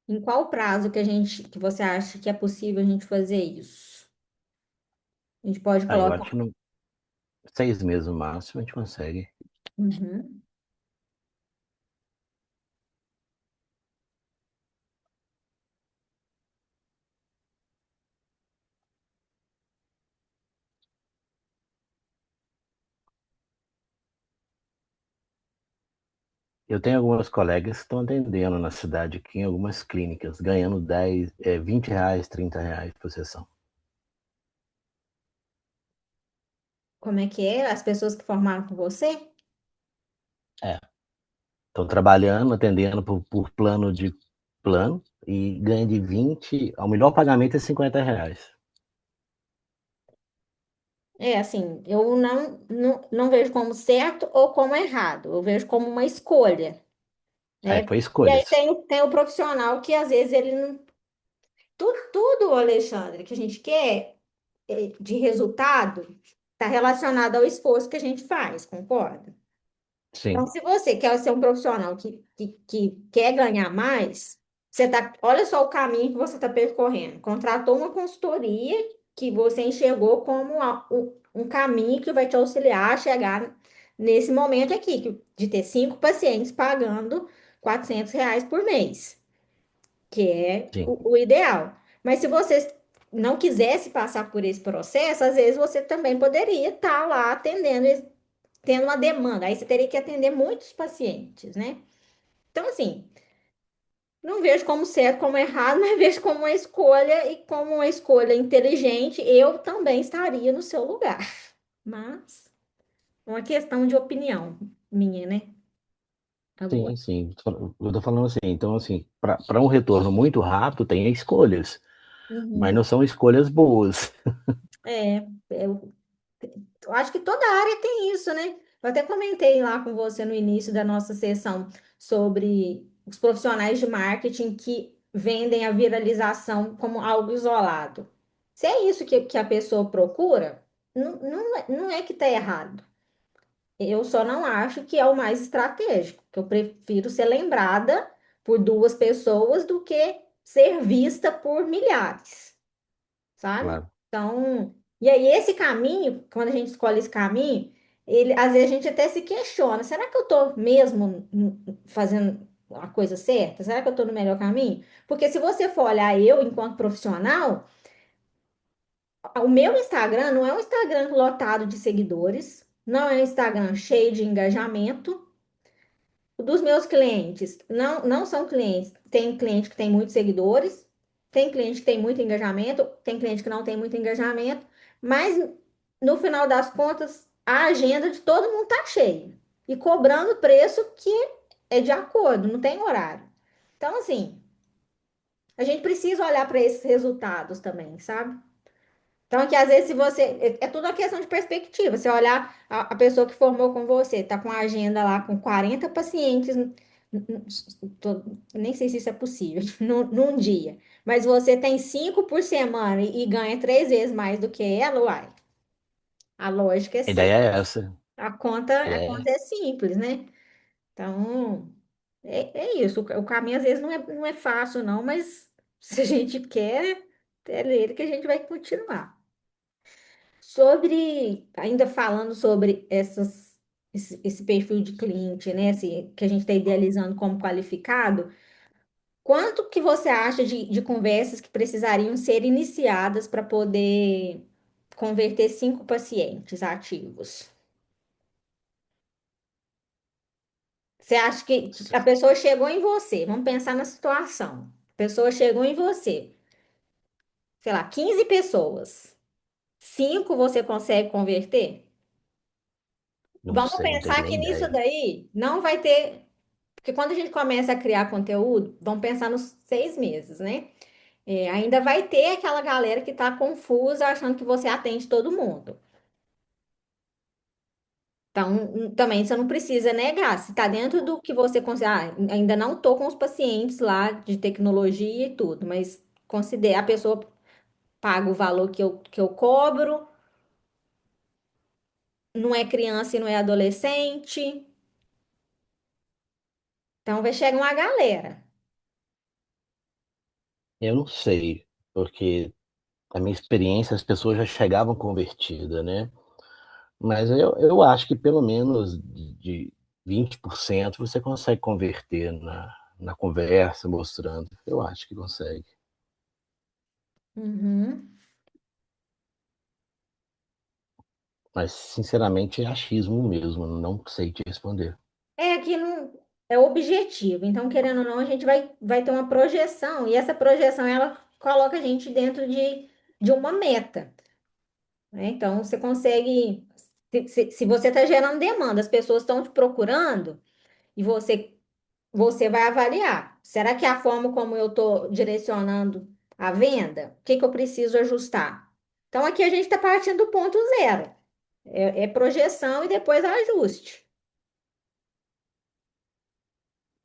S1: Em qual prazo que você acha que é possível a gente fazer isso? A gente pode
S2: Eu acho
S1: colocar.
S2: que 6 meses no máximo a gente consegue.
S1: Uhum.
S2: Eu tenho algumas colegas que estão atendendo na cidade aqui em algumas clínicas, ganhando 10, R$ 20, R$ 30 por sessão.
S1: Como é que é? As pessoas que formaram com você?
S2: É, estão trabalhando, atendendo por plano e ganha de 20, o melhor pagamento é R$ 50.
S1: Assim, eu não vejo como certo ou como errado, eu vejo como uma escolha, né?
S2: Foi
S1: E aí
S2: escolhas.
S1: tem o profissional que às vezes ele não. Tudo, Alexandre, que a gente quer de resultado está relacionado ao esforço que a gente faz, concorda? Então,
S2: Sim,
S1: se você quer ser um profissional que quer ganhar mais, olha só o caminho que você está percorrendo. Contratou uma consultoria que você enxergou como um caminho que vai te auxiliar a chegar nesse momento aqui, de ter 5 pacientes pagando R$ 400 por mês, que é
S2: Sim,
S1: o ideal. Mas se você não quisesse passar por esse processo, às vezes você também poderia estar lá atendendo, tendo uma demanda. Aí você teria que atender muitos pacientes, né? Então, assim, não vejo como certo, como errado, mas vejo como uma escolha e como uma escolha inteligente, eu também estaria no seu lugar. Mas é uma questão de opinião minha, né? Agora.
S2: sim. Eu tô falando assim, então assim, para um retorno muito rápido, tem escolhas, mas
S1: Uhum.
S2: não são escolhas boas.
S1: É, eu acho que toda área tem isso, né? Eu até comentei lá com você no início da nossa sessão sobre os profissionais de marketing que vendem a viralização como algo isolado. Se é isso que a pessoa procura, não é que está errado. Eu só não acho que é o mais estratégico, que eu prefiro ser lembrada por 2 pessoas do que ser vista por milhares, sabe?
S2: Claro.
S1: Então, e aí esse caminho, quando a gente escolhe esse caminho, ele, às vezes a gente até se questiona, será que eu tô mesmo fazendo a coisa certa? Será que eu tô no melhor caminho? Porque se você for olhar eu enquanto profissional, o meu Instagram não é um Instagram lotado de seguidores, não é um Instagram cheio de engajamento. Dos meus clientes, não são clientes. Tem cliente que tem muitos seguidores, tem cliente que tem muito engajamento, tem cliente que não tem muito engajamento, mas no final das contas, a agenda de todo mundo tá cheia e cobrando preço que é de acordo, não tem horário. Então, assim, a gente precisa olhar para esses resultados também, sabe? Então, aqui, às vezes, se você. É tudo uma questão de perspectiva. Você olhar a pessoa que formou com você, tá com a agenda lá com 40 pacientes, nem sei se isso é possível, num dia. Mas você tem 5 por semana e ganha 3 vezes mais do que ela, uai. A lógica é
S2: A ideia
S1: simples.
S2: é essa. A
S1: A
S2: ideia
S1: conta é simples, né? Então, é isso. O caminho, às vezes, não é fácil, não, mas se a gente quer, é nele que a gente vai continuar. Sobre, ainda falando sobre esse perfil de cliente, né? Que a gente está idealizando como qualificado, quanto que você acha de conversas que precisariam ser iniciadas para poder converter 5 pacientes ativos? Você acha que a pessoa chegou em você? Vamos pensar na situação. A pessoa chegou em você, sei lá, 15 pessoas. 5 você consegue converter?
S2: não
S1: Vamos
S2: sei, não tenho
S1: pensar
S2: nem
S1: que nisso
S2: ideia.
S1: daí não vai ter. Porque quando a gente começa a criar conteúdo, vamos pensar nos 6 meses, né? Ainda vai ter aquela galera que tá confusa, achando que você atende todo mundo. Então, também você não precisa negar. Se tá dentro do que você considera, ainda não tô com os pacientes lá de tecnologia e tudo, mas considera a pessoa paga o valor que eu cobro, não é criança e não é adolescente. Então, vai chegar uma galera.
S2: Eu não sei, porque a minha experiência, as pessoas já chegavam convertidas, né? Mas eu acho que pelo menos de 20% você consegue converter na conversa, mostrando. Eu acho que consegue.
S1: Uhum.
S2: Mas, sinceramente, é achismo mesmo, não sei te responder.
S1: É que não é objetivo. Então, querendo ou não, a gente vai ter uma projeção, e essa projeção ela coloca a gente dentro de uma meta, né? Então, você consegue. Se você está gerando demanda, as pessoas estão te procurando, e você vai avaliar. Será que é a forma como eu estou direcionando a venda? O que que eu preciso ajustar? Então, aqui a gente está partindo do ponto zero. É projeção e depois ajuste.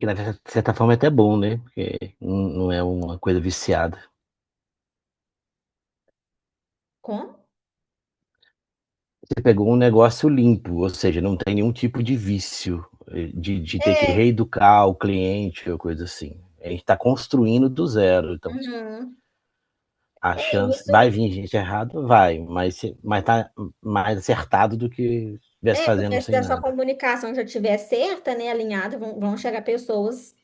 S2: E, de certa forma, é até bom, né? Porque não é uma coisa viciada.
S1: Como?
S2: Você pegou um negócio limpo, ou seja, não tem nenhum tipo de vício, de ter que
S1: É.
S2: reeducar o cliente ou coisa assim. A gente está construindo do zero. Então,
S1: Uhum.
S2: A chance,
S1: isso
S2: vai
S1: aí.
S2: vir gente errada, vai, mas tá mais acertado do que estivesse
S1: Porque
S2: fazendo
S1: se
S2: sem
S1: a sua
S2: nada.
S1: comunicação já estiver certa, né, alinhada, vão chegar pessoas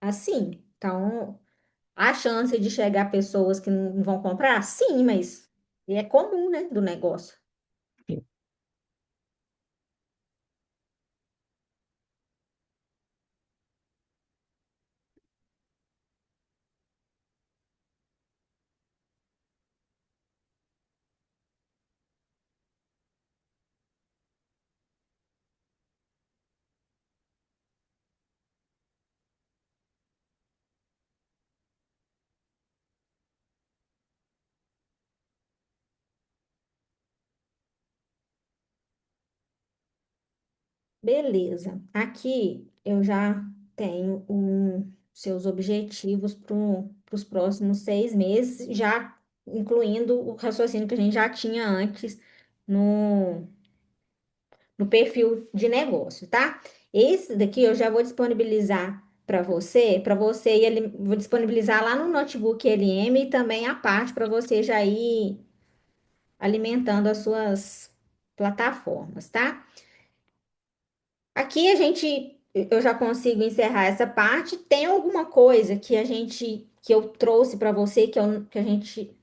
S1: assim. Então, a chance de chegar pessoas que não vão comprar, sim, mas é comum, né, do negócio. Beleza. Aqui eu já tenho seus objetivos para os próximos 6 meses, já incluindo o raciocínio que a gente já tinha antes no, no perfil de negócio, tá? Esse daqui eu já vou disponibilizar para você e ele vou disponibilizar lá no notebook LM e também a parte para você já ir alimentando as suas plataformas, tá? Aqui eu já consigo encerrar essa parte. Tem alguma coisa que eu trouxe para você que a gente,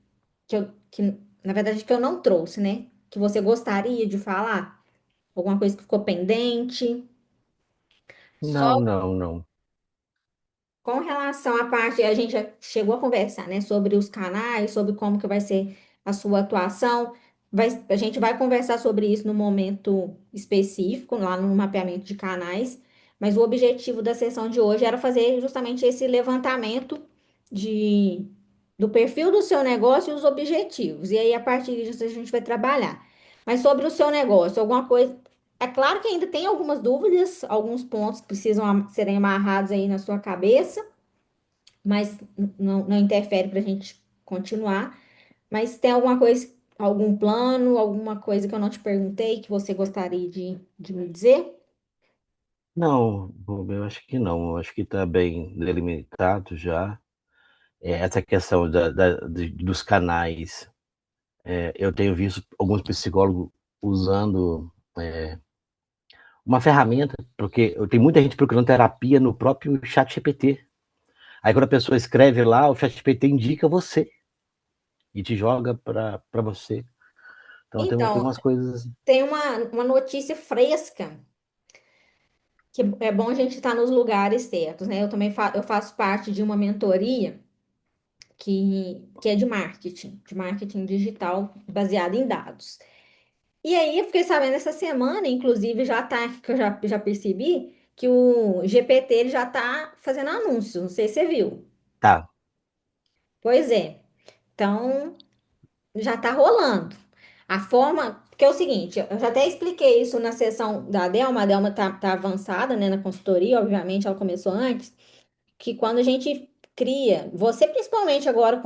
S1: que na verdade que eu não trouxe, né? Que você gostaria de falar? Alguma coisa que ficou pendente?
S2: Não,
S1: Só
S2: não, não.
S1: com relação à parte, a gente já chegou a conversar, né, sobre os canais, sobre como que vai ser a sua atuação. A gente vai conversar sobre isso no momento específico, lá no mapeamento de canais, mas o objetivo da sessão de hoje era fazer justamente esse levantamento de, do perfil do seu negócio e os objetivos. E aí, a partir disso, a gente vai trabalhar. Mas sobre o seu negócio, alguma coisa. É claro que ainda tem algumas dúvidas, alguns pontos que precisam serem amarrados aí na sua cabeça, mas não interfere para a gente continuar. Mas tem alguma coisa, algum plano, alguma coisa que eu não te perguntei que você gostaria de me dizer?
S2: Não, eu acho que não. Eu acho que está bem delimitado já. Essa questão dos canais, eu tenho visto alguns psicólogos usando uma ferramenta, porque eu tenho muita gente procurando terapia no próprio chat GPT. Aí quando a pessoa escreve lá, o chat GPT indica você e te joga para você. Então tem
S1: Então,
S2: umas coisas.
S1: tem uma notícia fresca, que é bom a gente estar nos lugares certos, né? Eu também eu faço parte de uma mentoria que é de marketing digital baseado em dados. E aí eu fiquei sabendo essa semana, inclusive já tá, que eu já percebi, que o GPT ele já tá fazendo anúncios, não sei se você viu.
S2: Tá,
S1: Pois é. Então, já tá rolando. A forma, porque é o seguinte, eu já até expliquei isso na sessão da Delma, a Delma tá avançada, né, na consultoria, obviamente ela começou antes, que quando a gente cria, você principalmente agora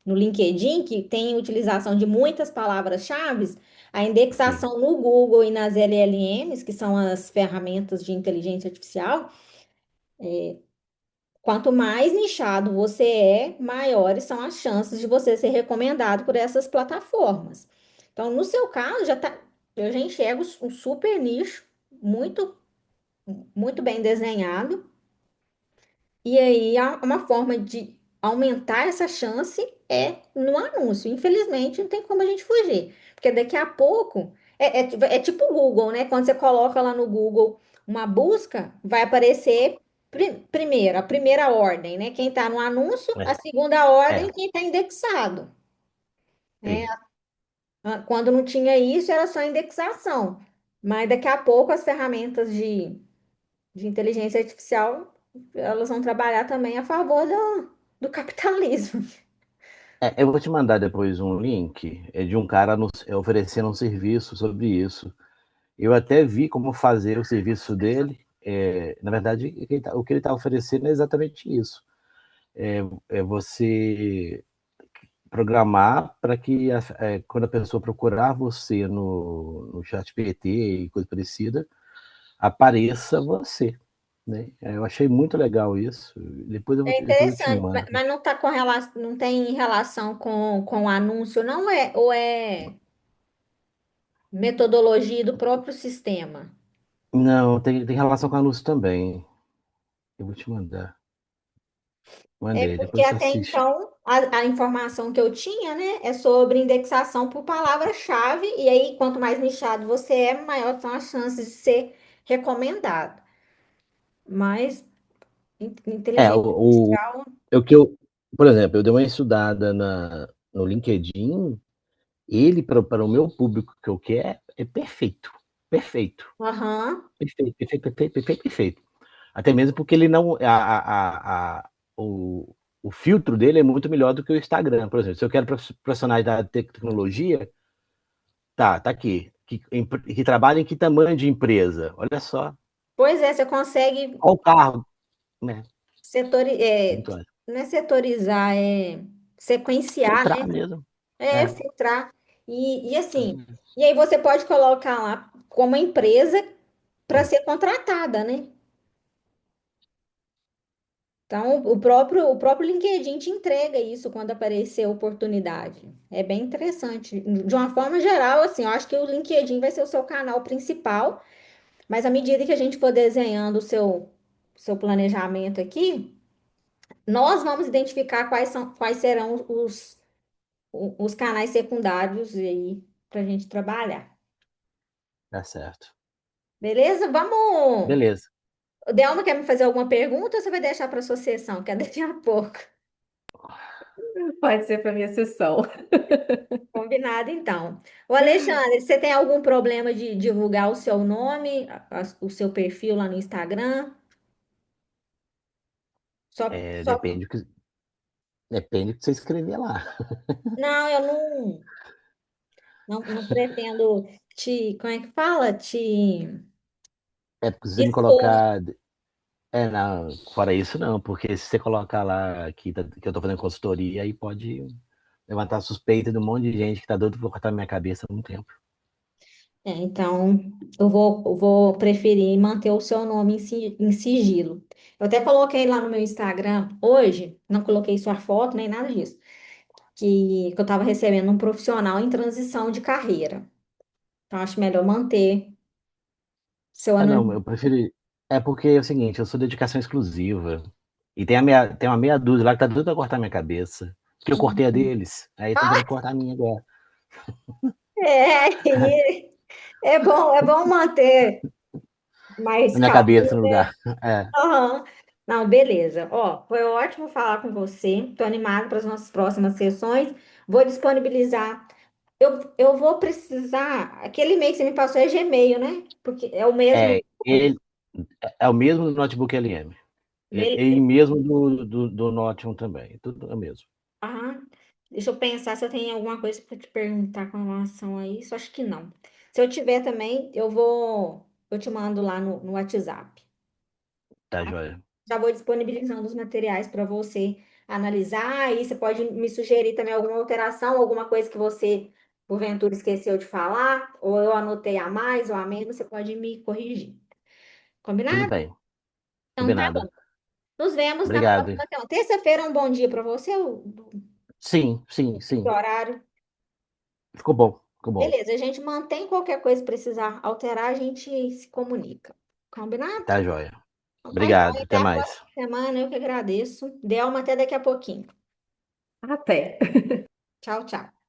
S1: no LinkedIn, que tem utilização de muitas palavras-chave, a
S2: sim.
S1: indexação no Google e nas LLMs, que são as ferramentas de inteligência artificial, quanto mais nichado você é, maiores são as chances de você ser recomendado por essas plataformas. Então, no seu caso, eu já enxergo um super nicho, muito, muito bem desenhado. E aí, uma forma de aumentar essa chance é no anúncio. Infelizmente, não tem como a gente fugir. Porque daqui a pouco, é tipo o Google, né? Quando você coloca lá no Google uma busca, vai aparecer primeiro, a primeira ordem, né? Quem está no anúncio, a
S2: É,
S1: segunda ordem,
S2: é,
S1: quem está indexado. Né?
S2: sim.
S1: Quando não tinha isso, era só indexação. Mas daqui a pouco as ferramentas de inteligência artificial, elas vão trabalhar também a favor do capitalismo.
S2: Eu vou te mandar depois um link de um cara oferecendo um serviço sobre isso. Eu até vi como fazer o serviço dele. Na verdade, o que ele está oferecendo é exatamente isso. É você programar para que quando a pessoa procurar você no chat PT e coisa parecida, apareça você. né? Eu achei muito legal isso.
S1: É
S2: Depois eu te
S1: interessante,
S2: mando.
S1: mas não tá com relação, não tem relação com o anúncio, não é? Ou é metodologia do próprio sistema?
S2: Não, tem relação com anúncio também. Eu vou te mandar.
S1: É
S2: Mandei,
S1: porque
S2: depois você
S1: até
S2: assiste.
S1: então a informação que eu tinha, né, é sobre indexação por palavra-chave, e aí quanto mais nichado você é, maior são as chances de ser recomendado. Mas
S2: É,
S1: inteligência artificial,
S2: o que eu, por exemplo, eu dei uma estudada no LinkedIn, ele, para o meu público que eu quero, é perfeito. Perfeito.
S1: aham,
S2: Perfeito, perfeito, perfeito, perfeito, perfeito. Até mesmo porque ele não. O filtro dele é muito melhor do que o Instagram. Por exemplo, se eu quero profissionais da tecnologia, tá aqui. Que trabalha em que tamanho de empresa? Olha só.
S1: pois é, você consegue
S2: Qual o carro? Né? Muito mais.
S1: não é setorizar, é sequenciar,
S2: Filtrar mesmo.
S1: é
S2: É.
S1: filtrar. E assim, e aí você pode colocar lá como empresa para ser contratada, né? Então, o próprio LinkedIn te entrega isso quando aparecer a oportunidade. É bem interessante. De uma forma geral, assim, eu acho que o LinkedIn vai ser o seu canal principal, mas à medida que a gente for desenhando o seu planejamento aqui, nós vamos identificar quais serão os canais secundários aí para a gente trabalhar.
S2: Tá certo.
S1: Beleza? Vamos.
S2: Beleza.
S1: O Delma quer me fazer alguma pergunta ou você vai deixar para a sua sessão, que é daqui a pouco?
S3: Pode ser para minha sessão.
S1: Combinado, então. O Alexandre, você tem algum problema de divulgar o seu nome, o seu perfil lá no Instagram? Só,
S2: É,
S1: só...
S2: depende do que você escrever lá.
S1: Não, eu não pretendo como é que fala? Te
S2: É porque se você me
S1: expor.
S2: colocar. Não, fora isso não, porque se você colocar lá que eu tô fazendo consultoria, aí pode levantar suspeita de um monte de gente que tá doido pra cortar minha cabeça há muito tempo.
S1: Então, eu vou preferir manter o seu nome em sigilo. Eu até coloquei lá no meu Instagram hoje, não coloquei sua foto nem nada disso, que eu estava recebendo um profissional em transição de carreira. Então, acho melhor manter seu
S2: Não, eu
S1: anonimato.
S2: prefiro. É porque é o seguinte, eu sou dedicação exclusiva. E tem uma meia dúzia lá que tá doido pra cortar minha cabeça. Que eu cortei a deles. Aí estão querendo cortar a minha agora.
S1: É, e é bom manter
S2: A
S1: mais
S2: minha
S1: calmo,
S2: cabeça no
S1: né?
S2: lugar. É,
S1: Aham. Não, beleza. Ó, foi ótimo falar com você. Estou animado para as nossas próximas sessões. Vou disponibilizar. Eu vou precisar. Aquele e-mail que você me passou é Gmail, né? Porque é o mesmo.
S2: é, ele, é o mesmo do notebook LM. E
S1: Beleza.
S2: mesmo do Notion também. Tudo é o mesmo.
S1: Aham. Deixa eu pensar se eu tenho alguma coisa para te perguntar com relação a isso. Acho que não. Se eu tiver também, eu te mando lá no WhatsApp.
S2: Tá, joia?
S1: Já vou disponibilizando os materiais para você analisar. Aí você pode me sugerir também alguma alteração, alguma coisa que você, porventura, esqueceu de falar, ou eu anotei a mais ou a menos, você pode me corrigir.
S2: Tudo
S1: Combinado?
S2: bem.
S1: Então tá bom.
S2: Combinado.
S1: Nos vemos na
S2: Obrigado.
S1: próxima semana. Terça-feira é um bom dia para você,
S2: Sim, sim,
S1: o
S2: sim.
S1: horário.
S2: Ficou bom, ficou bom.
S1: Beleza, a gente mantém qualquer coisa que precisar alterar, a gente se comunica. Combinado?
S2: Tá, joia.
S1: Então tá,
S2: Obrigado.
S1: até
S2: Até
S1: a
S2: mais.
S1: próxima semana. Eu que agradeço. Delma, até daqui a pouquinho.
S3: Até.
S1: Tchau, tchau.